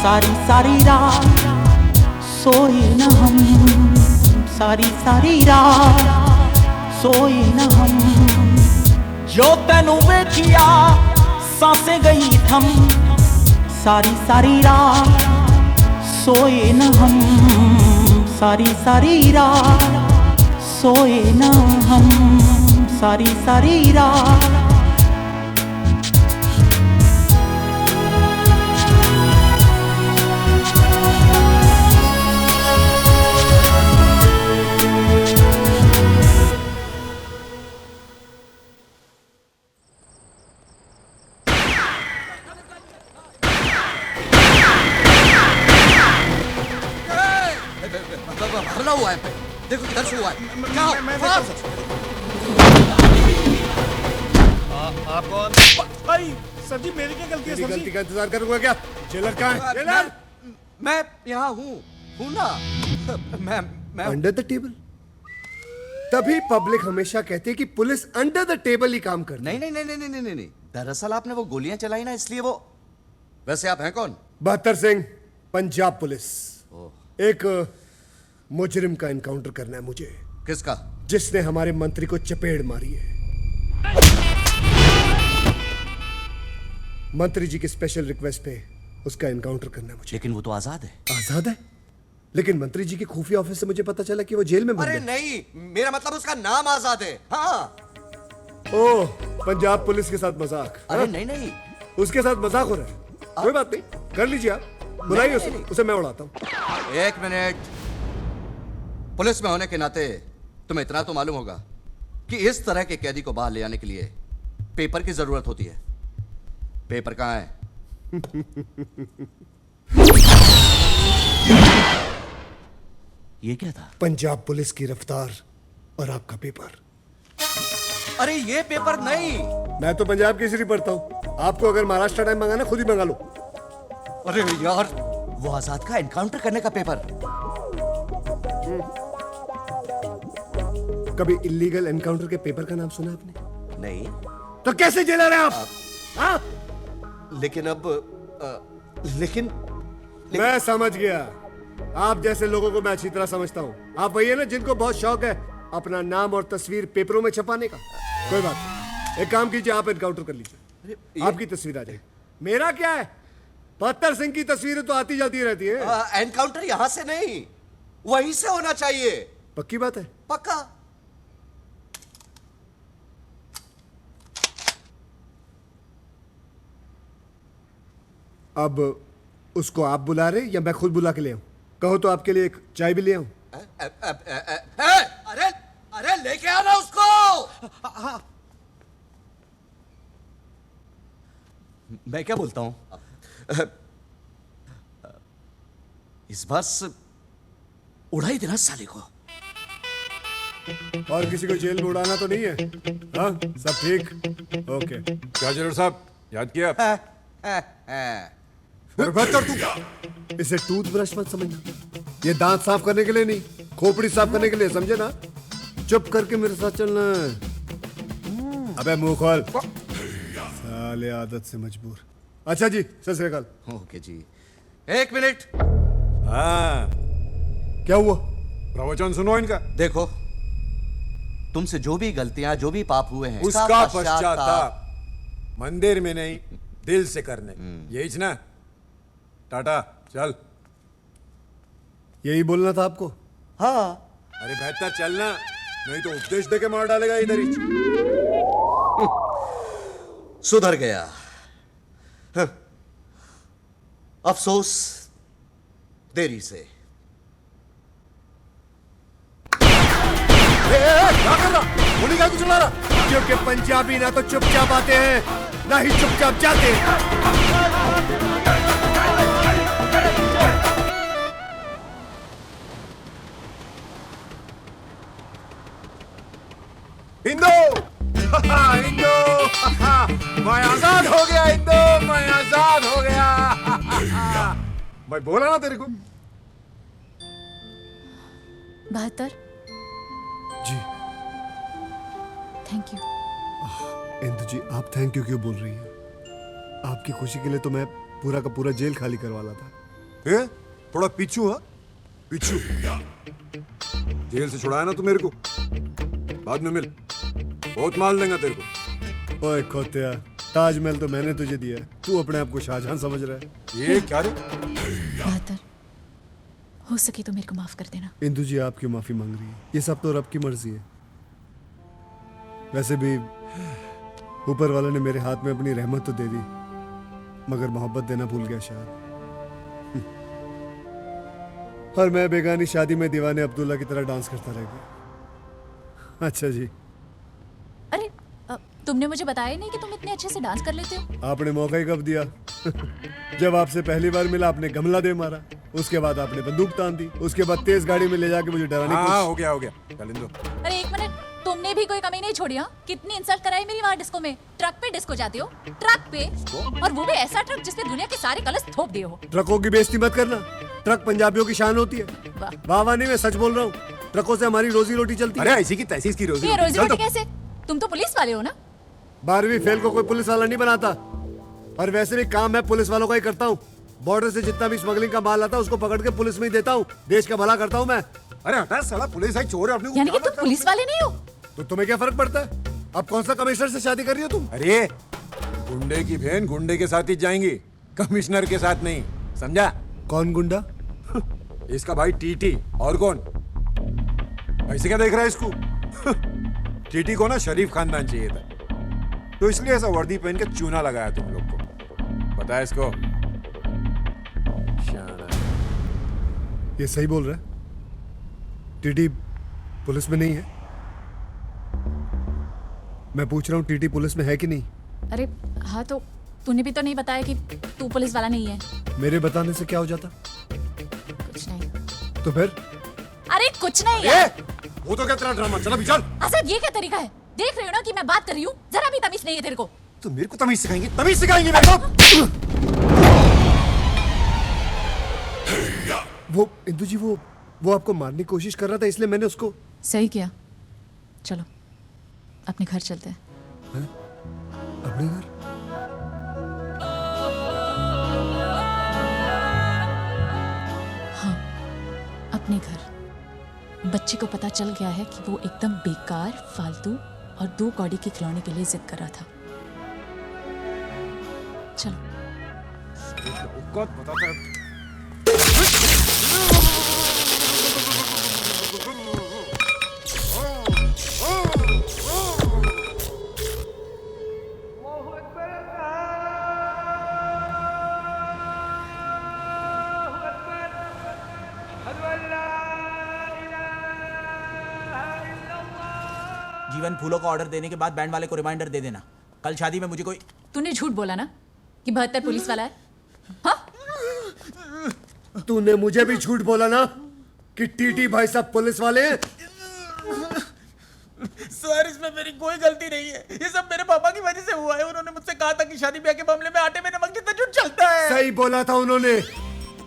सारी सारी रात सोए न हम, सारी सारी रात सोए न हम, जो तैनू वेखिया सांसें गई थम, सारी सारी रात सोए न हम, सारी सारी रात सोए न हम, सारी सारी रात। भरना हुआ है, देखो किधर से हुआ है। क्या हो? आप कौन? भाई सर जी मेरी क्या गलती है सर जी? गलती का इंतजार करूंगा क्या? जेलर कहाँ है? जेलर? मैं यहाँ हूँ ना। मैं अंडर द टेबल? तभी पब्लिक हमेशा कहती है कि पुलिस अंडर द टेबल ही काम करती है। नहीं। दरअसल आपने वो गोलियां चलाई ना, इसलिए वो। वैसे आप हैं कौन? बहत्तर सिंह, पंजाब पुलिस। एक मुजरिम का एनकाउंटर करना है मुझे। किसका? जिसने हमारे मंत्री को चपेड़ मारी है। मंत्री जी की स्पेशल रिक्वेस्ट पे उसका एनकाउंटर करना है मुझे। लेकिन वो तो आजाद है। आजाद है? लेकिन मंत्री जी के खुफिया ऑफिस से मुझे पता चला कि वो जेल में बंद है। अरे नहीं, मेरा मतलब उसका नाम आजाद है। हाँ। ओह, पंजाब पुलिस के साथ मजाक। अरे नहीं, उसके साथ मजाक हो रहा है। कोई बात नहीं, कर लीजिए आप। बुलाइए उसे मैं उड़ाता हूँ। 1 मिनट। पुलिस में होने के नाते तुम्हें इतना तो मालूम होगा कि इस तरह के कैदी को बाहर ले आने के लिए पेपर की जरूरत होती है। पेपर कहाँ है? ये क्या था? पंजाब पुलिस की रफ्तार और आपका पेपर। अरे ये पेपर नहीं। मैं तो पंजाब केसरी पढ़ता हूँ। आपको अगर महाराष्ट्र टाइम मंगाना खुद ही मंगा लो। अरे यार, वो आजाद का एनकाउंटर करने का पेपर। कभी इलीगल एनकाउंटर के पेपर का नाम सुना आपने? नहीं। तो कैसे जेलर है आप? हाँ? लेकिन मैं समझ गया। आप जैसे लोगों को मैं अच्छी तरह समझता हूँ। आप वही है ना जिनको बहुत शौक है अपना नाम और तस्वीर पेपरों में छपाने का। कोई बात नहीं, एक काम कीजिए, आप एनकाउंटर कर लीजिए। आपकी तस्वीर आ जाएगी। मेरा क्या है, बहत्तर सिंह की तस्वीरें तो आती जाती रहती है। एनकाउंटर यहाँ से नहीं, वहीं से होना चाहिए। पक्की बात है? पक्का। अब उसको आप बुला रहे या मैं खुद बुला के ले आऊं? कहो तो आपके लिए एक चाय भी ले आऊं? अरे अरे लेके आना उसको। मैं क्या बोलता हूं? इस बार से उड़ा ही देना साले को। और किसी को जेल में उड़ाना तो नहीं है? हाँ, सब ठीक? ओके। क्या जनरल साहब, याद किया? बेहतर तू इसे टूथब्रश मत समझना, ये दांत साफ करने के लिए नहीं, खोपड़ी साफ करने के लिए, समझे ना? चुप करके मेरे साथ चलना है। अबे मुंह खोल, साले आदत से मजबूर। अच्छा जी, सत श्री अकाल। ओके जी, एक मिनट। हाँ, क्या हुआ? प्रवचन सुनो इनका। देखो, तुमसे जो भी गलतियां, जो भी पाप हुए हैं, उसका पश्चाताप मंदिर में नहीं, दिल से करने, यही ना? टाटा, चल। यही बोलना था आपको? हाँ। अरे बेहतर चलना, नहीं तो उपदेश देके मार डालेगा इधर ही। सुधर गया। अफसोस देरी से। क्या कर रहा? गोली क्या चला रहा? क्योंकि पंजाबी ना तो चुपचाप आते हैं, ना ही चुपचाप जाते हैं। हिंदू, हिंदू, मैं आजाद हो गया हिंदू, मैं आजाद हो गया। मैं बोला ना तेरे को। 72। जी। Thank you. इंदु जी, आप थैंक यू क्यों बोल रही हैं? आपकी खुशी के लिए तो मैं पूरा का पूरा जेल खाली करवाला था। थोड़ा पीछू, हाँ पीछू। जेल से छुड़ाया ना तू मेरे को, बाद में मिल, बहुत माल देंगे तेरे को। ओए खोतिया, ताजमहल तो मैंने तुझे दिया, तू अपने आप को शाहजहां समझ रहा है। ये क्या रे? 72, हो सके तो मेरे को माफ कर देना। इंदु जी, आपकी माफी मांग रही है, ये सब तो रब की मर्जी है। वैसे भी ऊपर वाले ने मेरे हाथ में अपनी रहमत तो दे दी, मगर मोहब्बत देना भूल गया शायद। और मैं बेगानी शादी में दीवाने अब्दुल्ला की तरह डांस करता रह गया। अच्छा जी। अरे तुमने मुझे बताया नहीं कि तुम इतने अच्छे से डांस कर लेते हो। आपने मौका ही कब दिया? जब आपसे पहली बार मिला आपने गमला दे मारा, उसके बाद आपने बंदूक तान दी, उसके बाद तेज गाड़ी में ले जाके मुझे डराने की कोशिश। हो गया हो गया, चल इंदु। अरे एक मिनट, तुमने भी कोई कमी नहीं छोड़ी? हाँ, कितनी इंसल्ट कराई मेरी वहाँ डिस्को में। ट्रक पे डिस्को जाते हो, ट्रक पे, और वो भी ऐसा ट्रक जिसपे दुनिया के सारे कलश थोप दिए हो। ट्रकों की बेइज्जती मत करना, ट्रक पंजाबियों की शान होती है। वाह वाह नहीं, मैं सच बोल रहा हूँ, ट्रकों से हमारी रोजी रोटी चलती है। अरे ऐसी की तैसी की रोजी रोटी कैसे? तुम तो पुलिस वाले हो ना? 12वीं फेल को कोई पुलिस वाला नहीं बनाता, और वैसे भी काम मैं पुलिस वालों का ही करता हूँ। बॉर्डर से जितना भी स्मगलिंग का माल आता है उसको पकड़ के पुलिस में ही देता हूँ, देश का भला करता हूँ मैं। अरे हटा साला, पुलिस है, चोर है अपने। यानी कि तुम पुलिस वाले नहीं हो? तो तुम्हें क्या फर्क पड़ता है? अब कौन सा कमिश्नर से शादी कर रही हो तुम? अरे गुंडे की बहन गुंडे के साथ ही जाएंगी, कमिश्नर के साथ नहीं, समझा? कौन गुंडा? इसका भाई टीटी। और कौन? ऐसे क्या देख रहा है इसको? टीटी को ना शरीफ खानदान चाहिए था, तो इसलिए ऐसा वर्दी पहन के चूना लगाया तुम लोग को। पता है इसको? ये सही बोल रहा है? टीटी पुलिस में नहीं है? मैं पूछ रहा हूँ, टीटी पुलिस में है कि नहीं? अरे हाँ, तो तूने भी तो नहीं बताया कि तू पुलिस वाला नहीं है। मेरे बताने से क्या हो जाता? कुछ नहीं। तो फिर? अरे कुछ नहीं यार। वो तो क्या तेरा ड्रामा, चला भी चल। असद, ये क्या तरीका है? देख रही हो ना कि मैं बात कर रही हूँ, जरा भी तमीज नहीं है तेरे को। तो मेरे को तमीज सिखाएंगे? तमीज सिखाएंगे मेरे को? वो इंदु जी, वो आपको मारने की कोशिश कर रहा था, इसलिए मैंने उसको। सही किया। चलो अपने घर चलते हैं। अपने घर? हाँ, अपने घर। बच्चे को पता चल गया है कि वो एकदम बेकार, फालतू और 2 कौड़ी के खिलौने के लिए जिद कर रहा था। चलो। जीवन, फूलों का ऑर्डर देने के बाद बैंड वाले को रिमाइंडर दे देना, कल शादी में मुझे कोई। तूने झूठ बोला ना कि 72 पुलिस वाला है? हाँ? तूने मुझे भी झूठ बोला ना कि टीटी भाई साहब पुलिस वाले हैं? सर, इसमें मेरी कोई गलती नहीं है, ये सब मेरे पापा की वजह से हुआ है। उन्होंने मुझसे कहा था कि शादी ब्याह के मामले में आटे में नमक जितना झूठ चलता है। सही बोला था उन्होंने।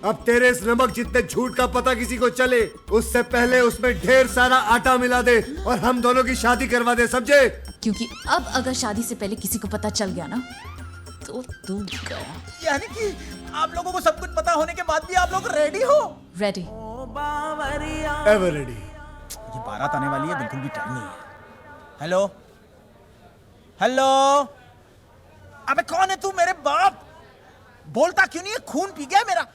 अब तेरे इस नमक जितने झूठ का पता किसी को चले, उससे पहले उसमें ढेर सारा आटा मिला दे और हम दोनों की शादी करवा दे, समझे? क्योंकि अब अगर शादी से पहले किसी को पता चल गया ना तो तू गया। यानी कि आप लोगों को सब कुछ पता होने के बाद भी आप लोग रेडी हो? रेडी। Ever ready. ये बारात आने वाली है, बिल्कुल भी टाइम नहीं है। हेलो हेलो, अबे कौन है तू? मेरे बाप बोलता क्यों नहीं है? खून पी गया मेरा।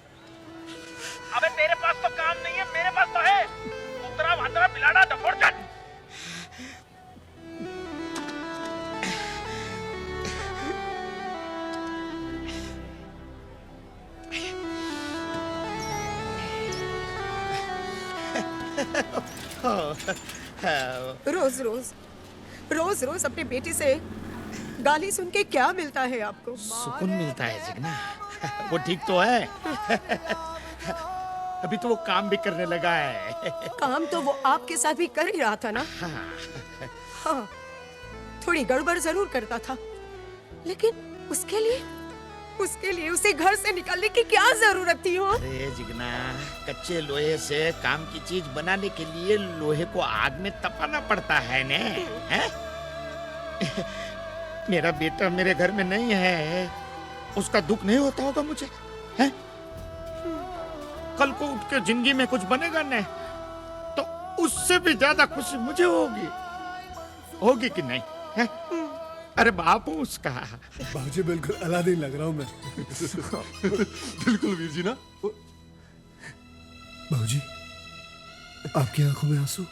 अबे तेरे पास तो काम नहीं है, मेरे पास तो है। उतरा भातरा पिलाना डफोड़चट। रोज रोज रोज रोज अपने बेटे से गाली सुन के क्या मिलता है आपको? सुकून मिलता है जिगना। वो ठीक तो है। अभी तो वो काम भी करने लगा है। काम तो वो आपके साथ भी कर ही रहा था ना। हाँ, थोड़ी गड़बड़ जरूर करता था, लेकिन उसके लिए उसे घर से निकालने की क्या जरूरत थी? हो अरे जिगना, कच्चे लोहे से काम की चीज बनाने के लिए लोहे को आग में तपाना पड़ता है ने? हैं? मेरा बेटा मेरे घर में नहीं है, उसका दुख नहीं होता होगा मुझे? हैं? कल को उठ के जिंदगी में कुछ बनेगा ने, तो उससे भी ज्यादा खुशी मुझे होगी कि नहीं? हैं? अरे बापू उसका। बाबूजी बिल्कुल अलादीन लग रहा हूँ मैं। बिल्कुल वीर जी ना। बाबूजी, आपकी आंखों में आंसू?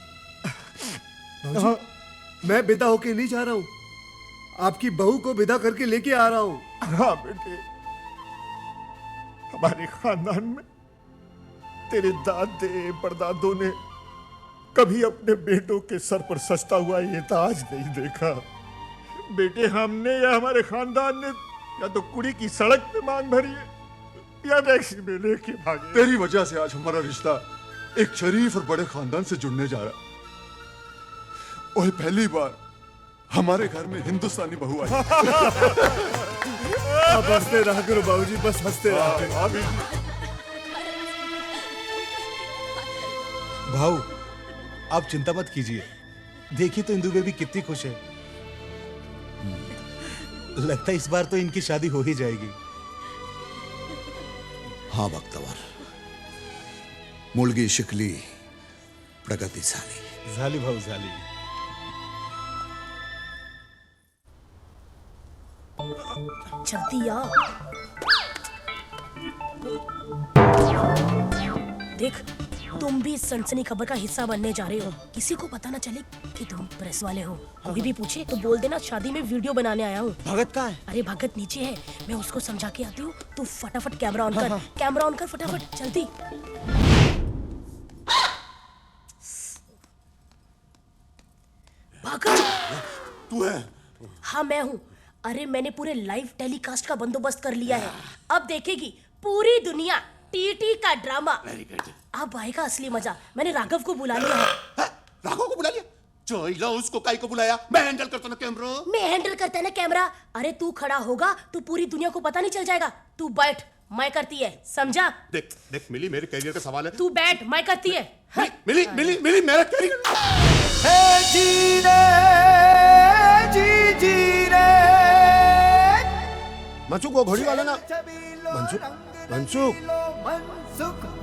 बाबूजी, मैं विदा होके नहीं जा रहा हूँ, आपकी बहू को विदा करके लेके आ रहा हूँ। हाँ बेटे, हमारे खानदान में तेरे दादे परदादों ने कभी अपने बेटों के सर पर सजता हुआ ये ताज नहीं देखा। बेटे, हमने या हमारे खानदान ने या तो कुड़ी की सड़क पे मांग भरी है या टैक्सी में लेके भागे। तेरी वजह से आज हमारा रिश्ता एक शरीफ और बड़े खानदान से जुड़ने जा रहा है। और पहली बार हमारे घर में हिंदुस्तानी बहू आई। अब हंसते रहा करो बाबूजी, बस हंसते रहा करो। भाऊ, आप चिंता मत कीजिए, देखिए तो इंदु बेबी कितनी खुश है। लगता है इस बार तो इनकी शादी हो ही जाएगी। हाँ बख्तवर, मुलगी शिकली प्रगतिशाली झाली भाऊ झाली। जल्दी आ। देख, तुम भी इस सनसनी खबर का हिस्सा बनने जा रहे हो। किसी को पता ना चले कि तुम प्रेस वाले हो। कोई भी पूछे तो बोल देना शादी में वीडियो बनाने आया हूँ। भगत कहाँ है? अरे भगत नीचे है, मैं उसको समझा के आती हूँ। तू फटाफट कैमरा ऑन कर। कैमरा ऑन कर फटाफट, जल्दी। भगत, तू है? हाँ मैं हूँ। अरे मैंने पूरे लाइव टेलीकास्ट का बंदोबस्त कर लिया है। अब देखेगी पूरी दुनिया टीटी का ड्रामा। अब आएगा असली मजा। मैंने राघव को बुला लिया है। राघव को बुला लिया? चलो उसको काई को बुलाया? मैं हैंडल करता ना कैमरा। मैं हैंडल करता है ना कैमरा। अरे तू खड़ा होगा तो पूरी दुनिया को पता नहीं चल जाएगा। तू बैठ, मैं करती है, समझा? देख देख मिली, मेरे कैरियर का सवाल है। तू बैठ, मैं करती है। मिली मिली मिली, मेरा कैरियर। जी रे, जी रे। मनसुख, वो घोड़ी वाला ना। मनसुख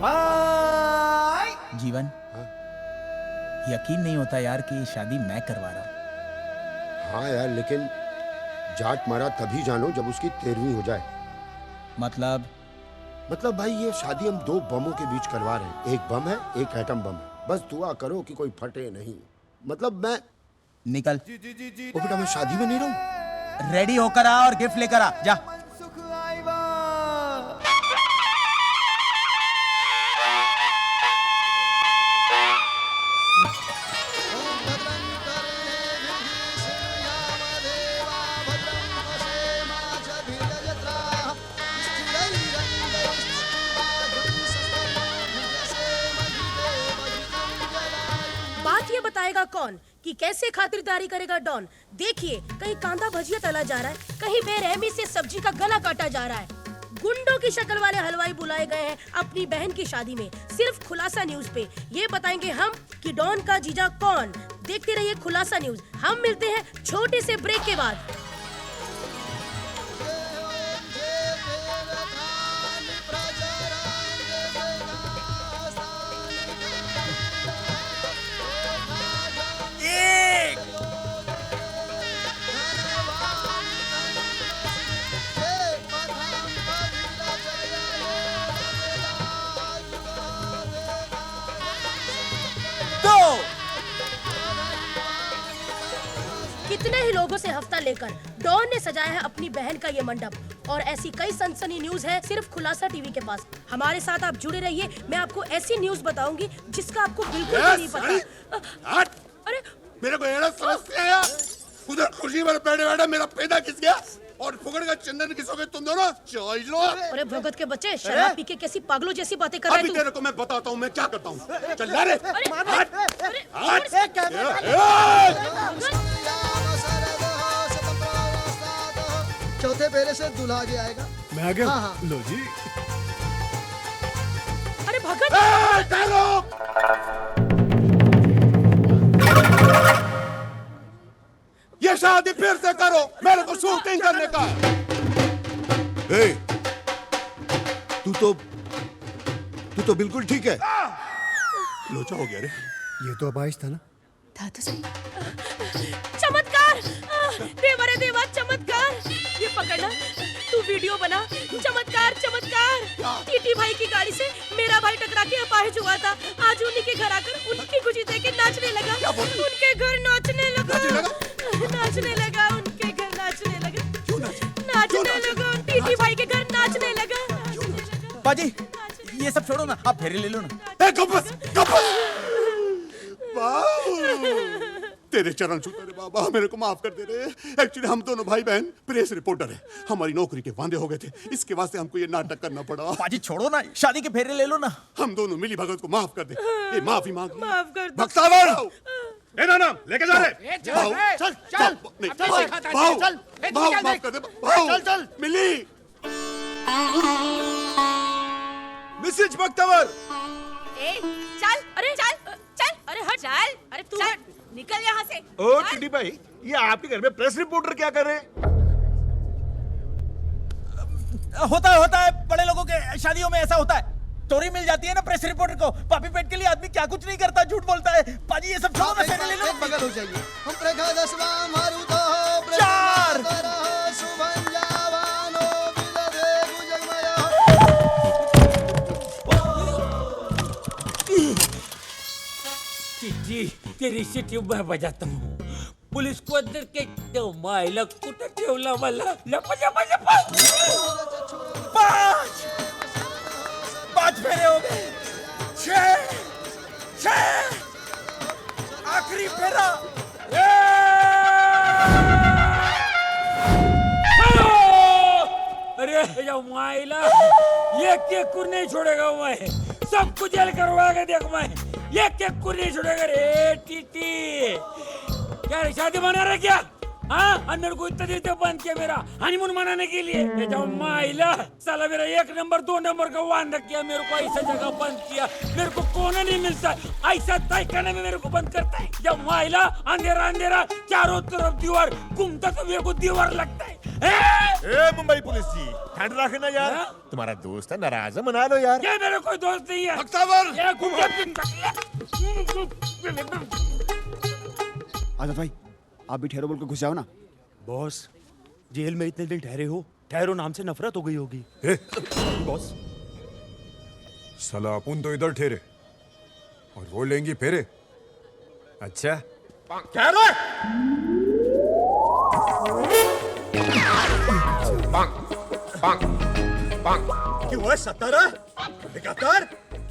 भाई। जीवन, यकीन नहीं होता यार कि ये शादी मैं करवा रहा हूँ। हाँ यार, लेकिन जाट मारा तभी जानो जब उसकी 13वीं हो जाए। मतलब भाई, ये शादी हम 2 बमों के बीच करवा रहे हैं। एक बम है, एक एटम बम है। बस दुआ करो कि कोई फटे नहीं। मतलब मैं निकल। ओ बेटा, मैं शादी में नहीं रहूं। रेडी होकर आ और गिफ्ट लेकर आ जा। बताएगा कौन कि कैसे खातिरदारी करेगा डॉन। देखिए, कहीं कांदा भजिया तला जा रहा है, कहीं बेरहमी से सब्जी का गला काटा जा रहा है। गुंडों की शक्ल वाले हलवाई बुलाए गए हैं अपनी बहन की शादी में। सिर्फ खुलासा न्यूज पे ये बताएंगे हम कि डॉन का जीजा कौन। देखते रहिए खुलासा न्यूज। हम मिलते हैं छोटे से ब्रेक के बाद। कितने ही लोगों से हफ्ता लेकर डॉन ने सजाया है अपनी बहन का ये मंडप। और ऐसी कई सनसनी न्यूज है सिर्फ खुलासा टीवी के पास। हमारे साथ आप जुड़े रहिए। मैं आपको ऐसी न्यूज बताऊंगी जिसका आपको बिल्कुल भी नहीं पता। अरे मेरे को एड़ा समझ नहीं आया। उधर कुर्सी पर बैठे बैठे मेरा पैदा किस गया और फुकड़ का चंदन किसोगे तुम दोनों? लो। अरे भगत के बच्चे, शराब पी के कैसी पागलों जैसी बातें कर रहे अभी तू। तेरे को मैं बताता हूँ मैं क्या करता हूँ। चल ला रे। चौथे फेरे से दूल्हा आगे आएगा। मैं आ गया। हाँ, हाँ। लो जी। अरे भगत! ये शादी फिर से करो, मेरे को शूटिंग करने का है। तू तो बिल्कुल ठीक है। लोचा हो गया रे। ये तो अबाइश था ना। था तो सही। चमत्कार! देवा रे देवा, चमत्कार! ये पकड़ना, तू वीडियो बना। चमत्कार चमत्कार! टीटी भाई की गाड़ी से मेरा भाई टकरा के अपाहिज हुआ था। आज उन्हीं के घर आकर उनकी खुशी देख के नाचने लगा। उनके घर नाचने लगा। नाचने लगा उनके घर नाचने लगा। नाचने लगा टीटी भाई के घर नाचने लगा। पाजी, ये सब छोड़ो ना, आप फेरे ले लो ना। तेरे चरण छूते रे बाबा, मेरे को माफ कर दे रे। एक्चुअली हम दोनों भाई बहन प्रेस रिपोर्टर है। हमारी नौकरी के वादे हो गए थे, इसके वास्ते हमको ये नाटक करना पड़ा। पाजी छोड़ो ना, शादी के फेरे ले लो ना। हम दोनों मिली भगत को माफ कर दे। ये माफी मांग माफ कर दो। भक्तावर ए ना लेके जा रहे। चल चल चल भाव माफ कर दे। भाव चल मिली। मिसेज भक्तावर। चल, अरे चल, चल, अरे हट, चल, अरे तू हट, निकल यहाँ से। ओ टीटी भाई, ये आपके घर में प्रेस रिपोर्टर क्या कर रहे हैं? होता है बड़े लोगों के शादियों में ऐसा होता है। स्टोरी मिल जाती है ना प्रेस रिपोर्टर को। पापी पेट के लिए आदमी क्या कुछ नहीं करता, झूठ बोलता है। पाजी ये सब छोड़ो ना, फेरे ले लो। एक बगल हो जाइए। हम प्रगादस्वा मारुतो चार। चिट्ठी तेरी सिटी मैं बजाता हूँ। पुलिस को अंदर के मायला कुठं ठेवला मला? पांच फेरे हो गए। छह आखिरी फेरा। अरे मायला एक कुर नहीं छोड़ेगा मैं। सब कुछ जेल करवाएगा देख मैं। एक कुर नहीं छोड़ेगा रे टीटी। क्या रे, शादी मना रहा क्या? हाँ, अन्नर को इतना देर से बंद किया मेरा हनीमून मनाने के लिए। ये जाओ माइला, साला मेरा 1 नंबर 2 नंबर का वादा किया, मेरे को ऐसा जगह बंद किया। मेरे को कोने नहीं मिलता, ऐसा तय करने में मेरे को बंद करता है। जब माइला अंधेरा अंधेरा, चारों तरफ दीवार, घूमता तो मेरे को दीवार लगता है। ए मुंबई पुलिस जी, ठंड रखना यार। तुम्हारा दोस्त है, नाराज है, मना लो यार। ये मेरा कोई दोस्त नहीं है। आजाद भाई, आप भी ठहरो बोल के घुस जाओ ना। बॉस, जेल में इतने दिन ठहरे हो, ठहरो नाम से नफरत हो गई होगी। बॉस, साला अपन तो इधर ठहरे और वो लेंगी फेरे। अच्छा क्या रे? क्यों है 70? 71?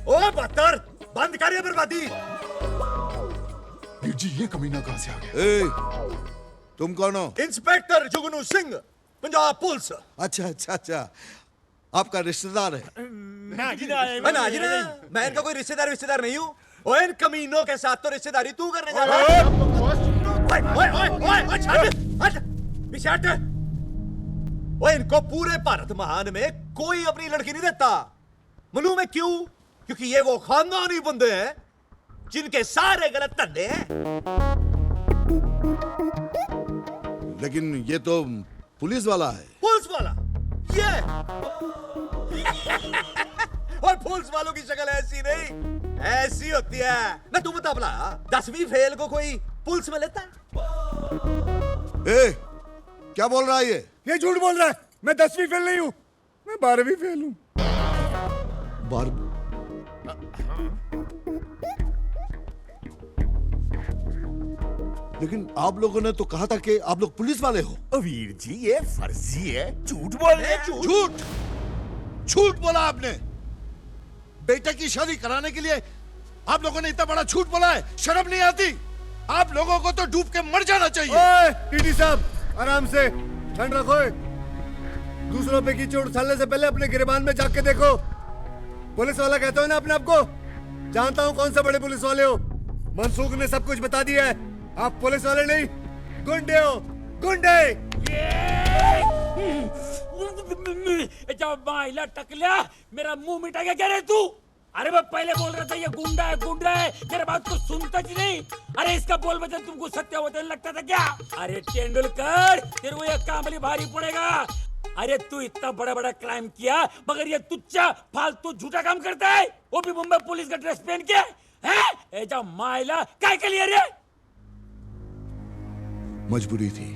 ओ 72? बंद कर ये बर्बादी। वीर जी, ये कमीना कहां से आ गया? तुम कौन हो? इंस्पेक्टर जुगनू सिंह, पंजाब पुलिस। अच्छा अच्छा अच्छा, आपका रिश्तेदार है? मैं इनका कोई रिश्तेदार नहीं हूँ। ओए इन कमीनों के साथ तो रिश्तेदारी तू करने जा रहा है। ओए ओए ओए ओए हट पीछे हट। ओए इनको पूरे भारत महान में कोई अपनी लड़की नहीं देता। मालूम है क्यों? क्योंकि ये वो खानदानी बंदे हैं जिनके सारे गलत धंधे हैं। लेकिन ये तो पुलिस वाला है। पुलिस वाला ये और पुलिस वालों की शक्ल ऐसी नहीं, ऐसी होती है ना। तू बता भला 10वीं फेल को कोई पुलिस में लेता है? ए, क्या बोल रहा है ये झूठ बोल रहा है। मैं 10वीं फेल नहीं हूं, मैं 12वीं फेल हूं। लेकिन आप लोगों ने तो कहा था कि आप लोग पुलिस वाले हो। वीर जी ये फर्जी है, झूठ बोल रहे हैं। झूठ झूठ बोला आपने। बेटे की शादी कराने के लिए आप लोगों ने इतना बड़ा झूठ बोला है, शर्म नहीं आती? आप लोगों को तो डूब के मर जाना चाहिए। ओए टीटी साहब, आराम से, ठंड रखो। दूसरों पे कीचड़ उछालने से पहले अपने गिरबान में झांक के देखो। पुलिस वाला कहते हो ना अपने आप को? जानता हूं कौन सा बड़े पुलिस वाले हो। मनसूख ने सब कुछ बता दिया है। आप पुलिस वाले नहीं, गुंडे हो, गुंडे। जब माइला टकल्या मेरा मुंह मिटा के क्या रे तू? अरे मैं पहले बोल रहा था ये गुंडा है, गुंडा है। मेरे बात को सुनता ही नहीं। अरे इसका बोल बचन तुमको सत्य वचन लगता था क्या? अरे तेंदुलकर, तेरे को ये कामली भारी पड़ेगा। अरे तू इतना बड़ा बड़ा क्राइम किया मगर ये तुच्चा फालतू झूठा काम करता है, वो भी मुंबई पुलिस का ड्रेस पहन के हैं? ए जब माइला काय के लिए रे? मजबूरी थी,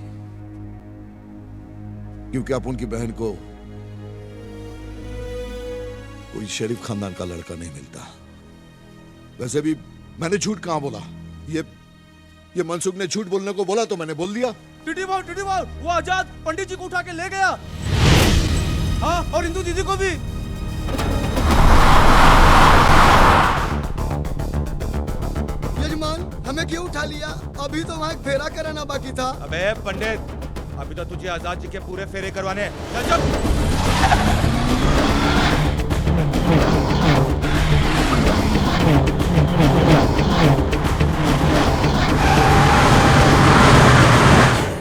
क्योंकि आप उनकी बहन को कोई शरीफ खानदान का लड़का नहीं मिलता। वैसे भी मैंने झूठ कहां बोला? ये मनसुख ने झूठ बोलने को बोला तो मैंने बोल दिया। टीटी वो आजाद पंडित जी को उठा के ले गया। हाँ, और इंदू दीदी को भी। यजमान, हमें क्यों उठा लिया? अभी तो वहाँ एक फेरा कराना बाकी था। अबे पंडित, अभी तो तुझे आजाद जी के पूरे फेरे करवाने हैं। चल चल।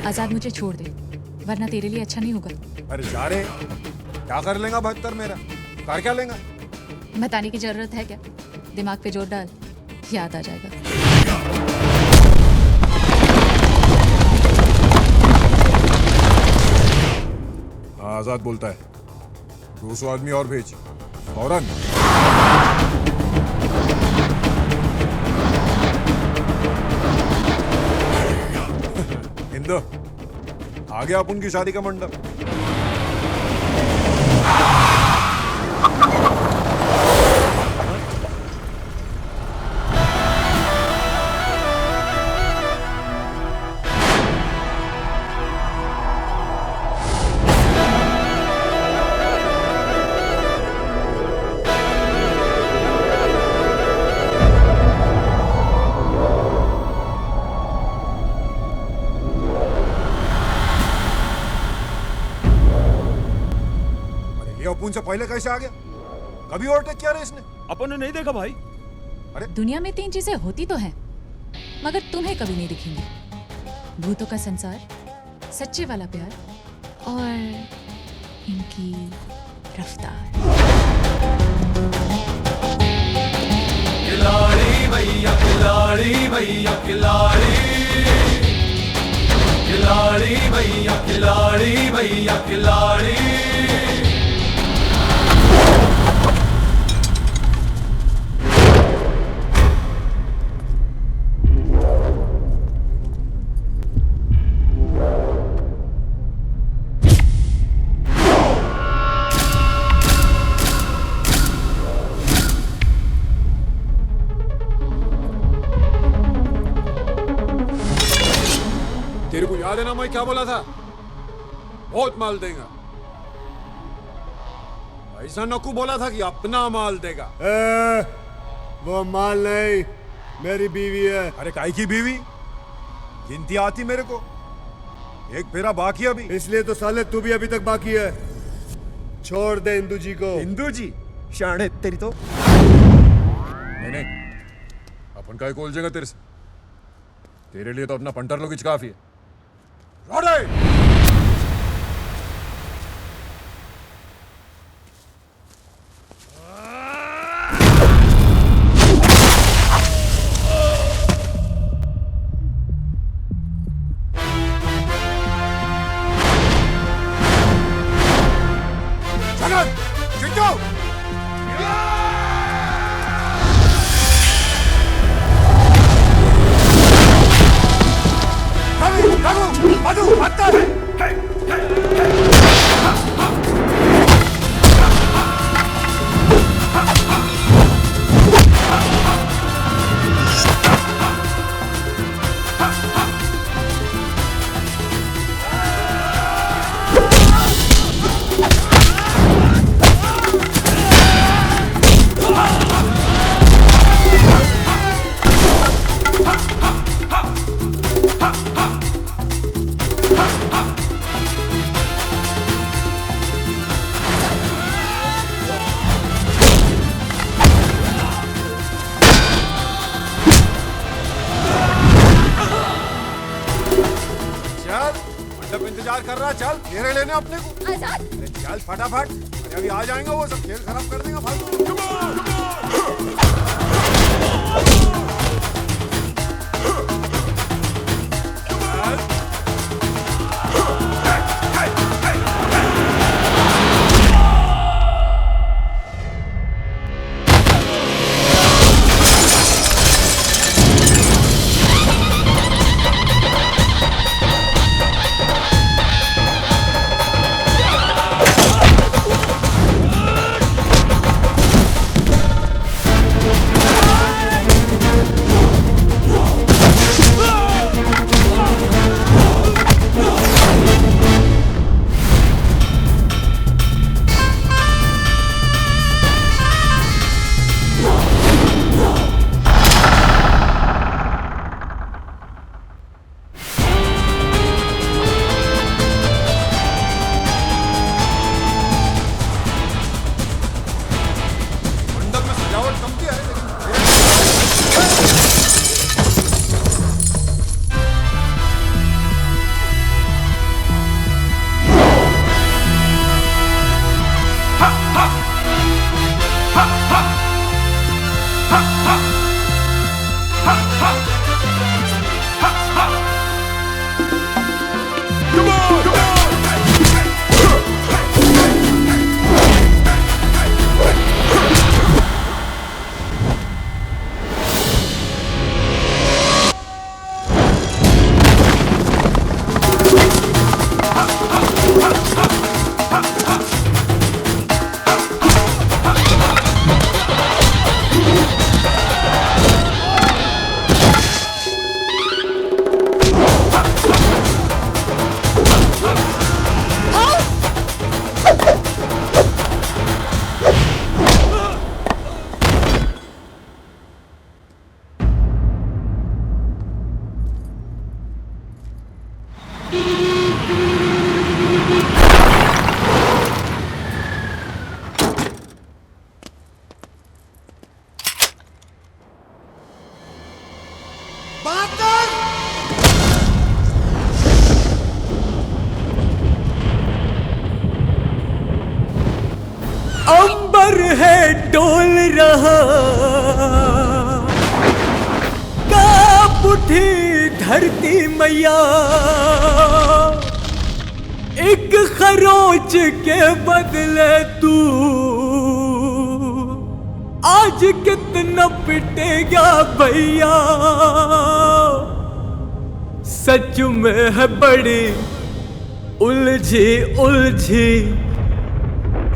आजाद मुझे छोड़ दे, वरना तेरे लिए अच्छा नहीं होगा। अरे जा रे, क्या कर लेगा 72 मेरा? कर क्या लेगा? बताने की जरूरत है क्या? दिमाग पे जोर डाल, याद आ जाएगा। हाँ, आजाद बोलता है। 200 आदमी और भेज फौरन। हिंदू आ गया अपन की शादी का मंडप। अपन से पहले कैसे आ गया? कभी ओवरटेक किया रे इसने? अपन ने नहीं देखा भाई। अरे दुनिया में 3 चीजें होती तो हैं, मगर तुम्हें कभी नहीं दिखेंगी। भूतों का संसार, सच्चे वाला प्यार और इनकी रफ्तार। खिलाड़ी भैया, खिलाड़ी भैया, खिलाड़ी, खिलाड़ी भैया, खिलाड़ी भैया, खिलाड़ी। तेरे को याद है ना मैं क्या बोला था? बहुत माल देगा। ऐसा नकू बोला था कि अपना माल देगा। वो माल नहीं, मेरी बीवी है। अरे काई की बीवी? गिनती आती मेरे को। एक फेरा बाकी अभी। इसलिए तो साले तू भी अभी तक बाकी है। छोड़ दे इंदू जी को। इंदू जी शाणे तेरी तो। नहीं, अपन काय को उलझेगा तेरे से? तेरे लिए तो अपना पंटर लोग काफी है। रोडे! कर रहा, चल घेरे लेने अपने को। आजाद, अरे चल फटाफट, अरे अभी आ जाएंगे वो सब, खेल खराब कर देंगे फालतू। अंबर है डोल रहा, कांप उठी धरती मैया, एक खरोच के बदले तू आज कितना पिटेगा भैया। सच में है बड़ी उलझी उलझी,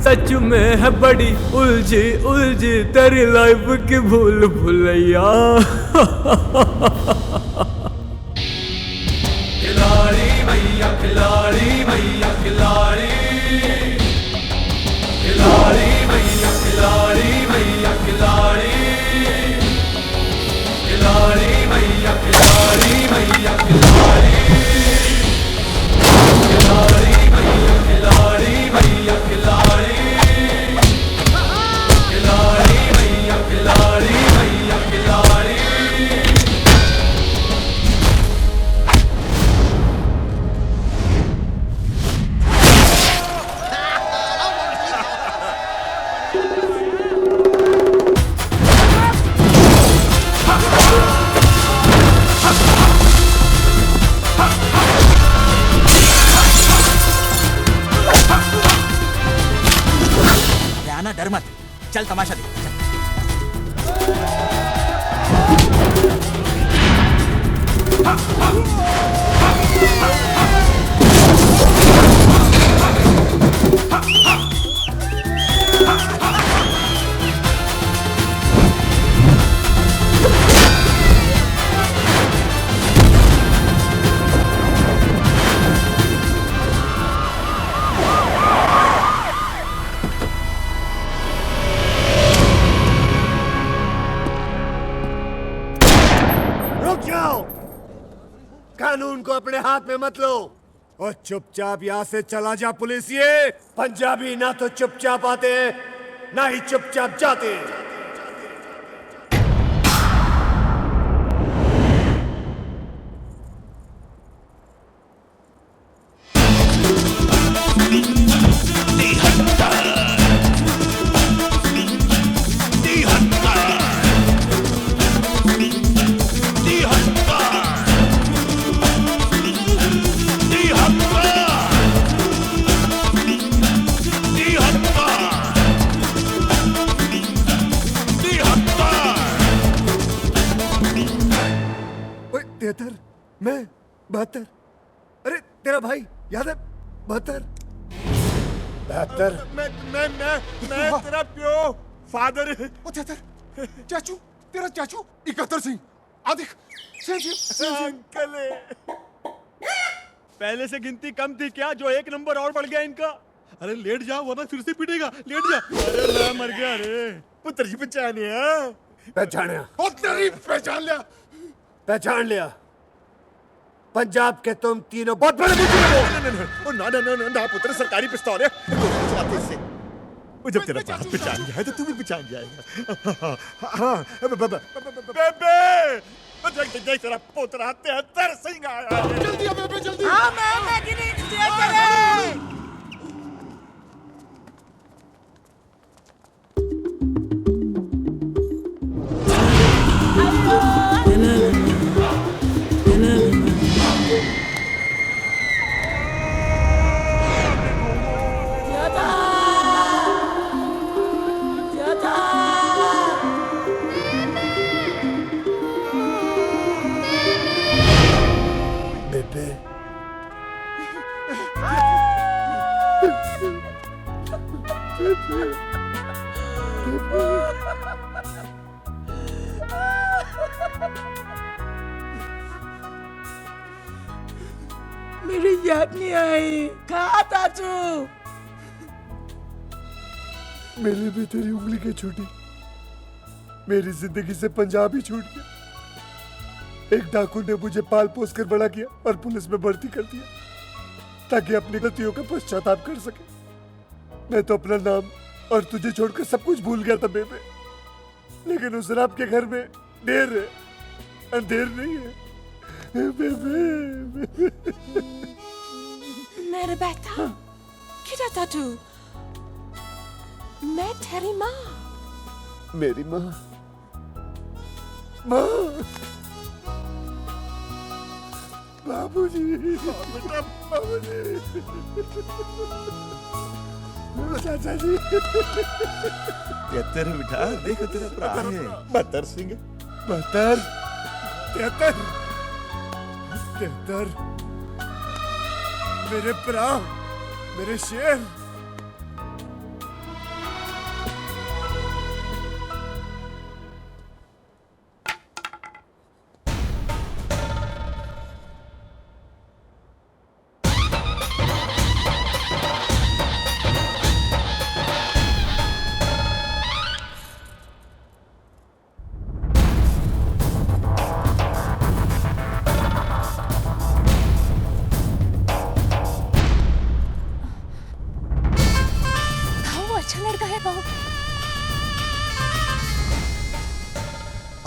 सच में है बड़ी उलझी उलझी तेरी लाइफ की भूल भुलैया। खिलाड़ी भैया खिलाड़ी भैया खिलाड़ी, खिलाड़ी भैया खिलाड़ी भैया खिलाड़ी, खिलाड़ी भैया खिलाड़ी भैया खिलाड़ी, खिलाड़ी भैया खिलाड़ी भैया खिलाड़ी, खिलाड़ी भैया खिलाड़ी भैया खिलाड़ी। डर मत, चल तमाशा देख चल। रुक जाओ, कानून को अपने हाथ में मत लो और चुपचाप यहाँ से चला जा। पुलिस ये पंजाबी ना तो चुपचाप आते हैं ना ही चुपचाप जाते हैं। तिहत्तर, मैं 72। अरे तेरा भाई याद है? 72। मैं तेरा प्यो फादर। ओ तिहत्तर, चाचू, तेरा चाचू 71 सिंह। आ देख, अंकल पहले से गिनती कम थी क्या, जो एक नंबर और बढ़ गया इनका? अरे लेट जा वरना फिर से पिटेगा, लेट जा। अरे मैं मर गया रे। पुत्र जी पहचानिया? पहचान लिया। पहचान लिया। पंजाब के तुम तीनों बहुत बड़े मुजरिम हो। ना पुत्र, सरकारी पिस्तौल है। वो जब तेरा बाप पहचान गया है तो तू भी पहचान जाएगा। हाँ, बेबे देख तेरा पोतरा 73 सिंह आया है। जल्दी आ बेबे, जल्दी। हाँ मैं चले। मेरी याद नहीं आई। कहा था तू? मेरे भी तेरी उंगली के छूटी, मेरी जिंदगी से पंजाब ही छूट गया। एक डाकू ने मुझे पाल पोस कर बड़ा किया और पुलिस में भर्ती कर दिया ताकि अपनी गलतियों का पश्चाताप कर सके। मैं तो अपना नाम और तुझे छोड़कर सब कुछ भूल गया था बेबे, लेकिन उस रब के घर में देर है, अंधेर नहीं है बेबे। मेरे बेटा, किधर था तू? मैं तेरी माँ। मेरी माँ, माँ, बाबूजी, बेटा बाबूजी, चाचा जी। तेरे बेटा देखो तेरा भरा है 72 सिंह। 72, 73, 73। मेरे भरा, मेरे शेर।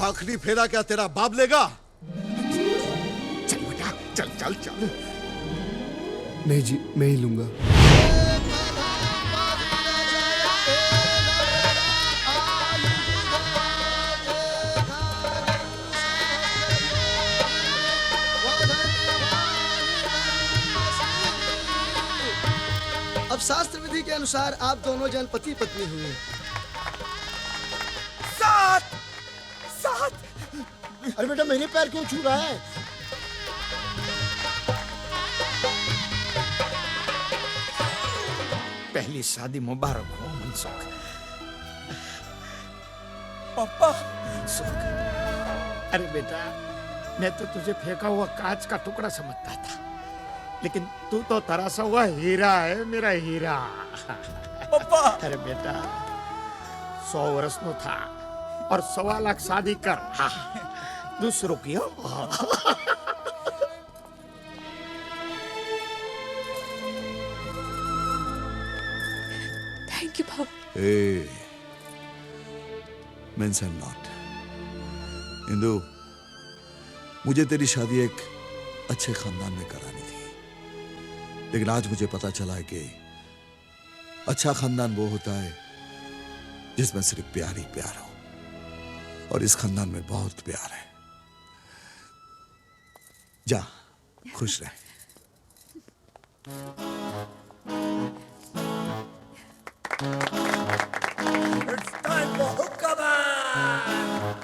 आखिरी फेरा क्या तेरा बाप लेगा? चल बेटा, चल चल चल। नहीं जी, मैं ही लूंगा। अब शास्त्र विधि के अनुसार आप दोनों जन पति पत्नी हुए। अरे बेटा मेरे पैर क्यों छू रहा है? पहली शादी मुबारक हो मनसुख। पापा। अरे बेटा, मैं तो तुझे फेंका हुआ कांच का टुकड़ा समझता था, लेकिन तू तो तरासा हुआ हीरा है, मेरा हीरा। पापा। अरे बेटा, 100 वर्ष नो था और 1.25 लाख शादी कर। हाँ, दूसरों की हो। Thank you Babu. Hey, mention not. Indu, मुझे तेरी शादी एक अच्छे खानदान में करानी थी, लेकिन आज मुझे पता चला है कि अच्छा खानदान वो होता है जिसमें सिर्फ प्यार ही प्यार हो, और इस खानदान में बहुत प्यार है। जा, खुश रह। It's time for hookah man!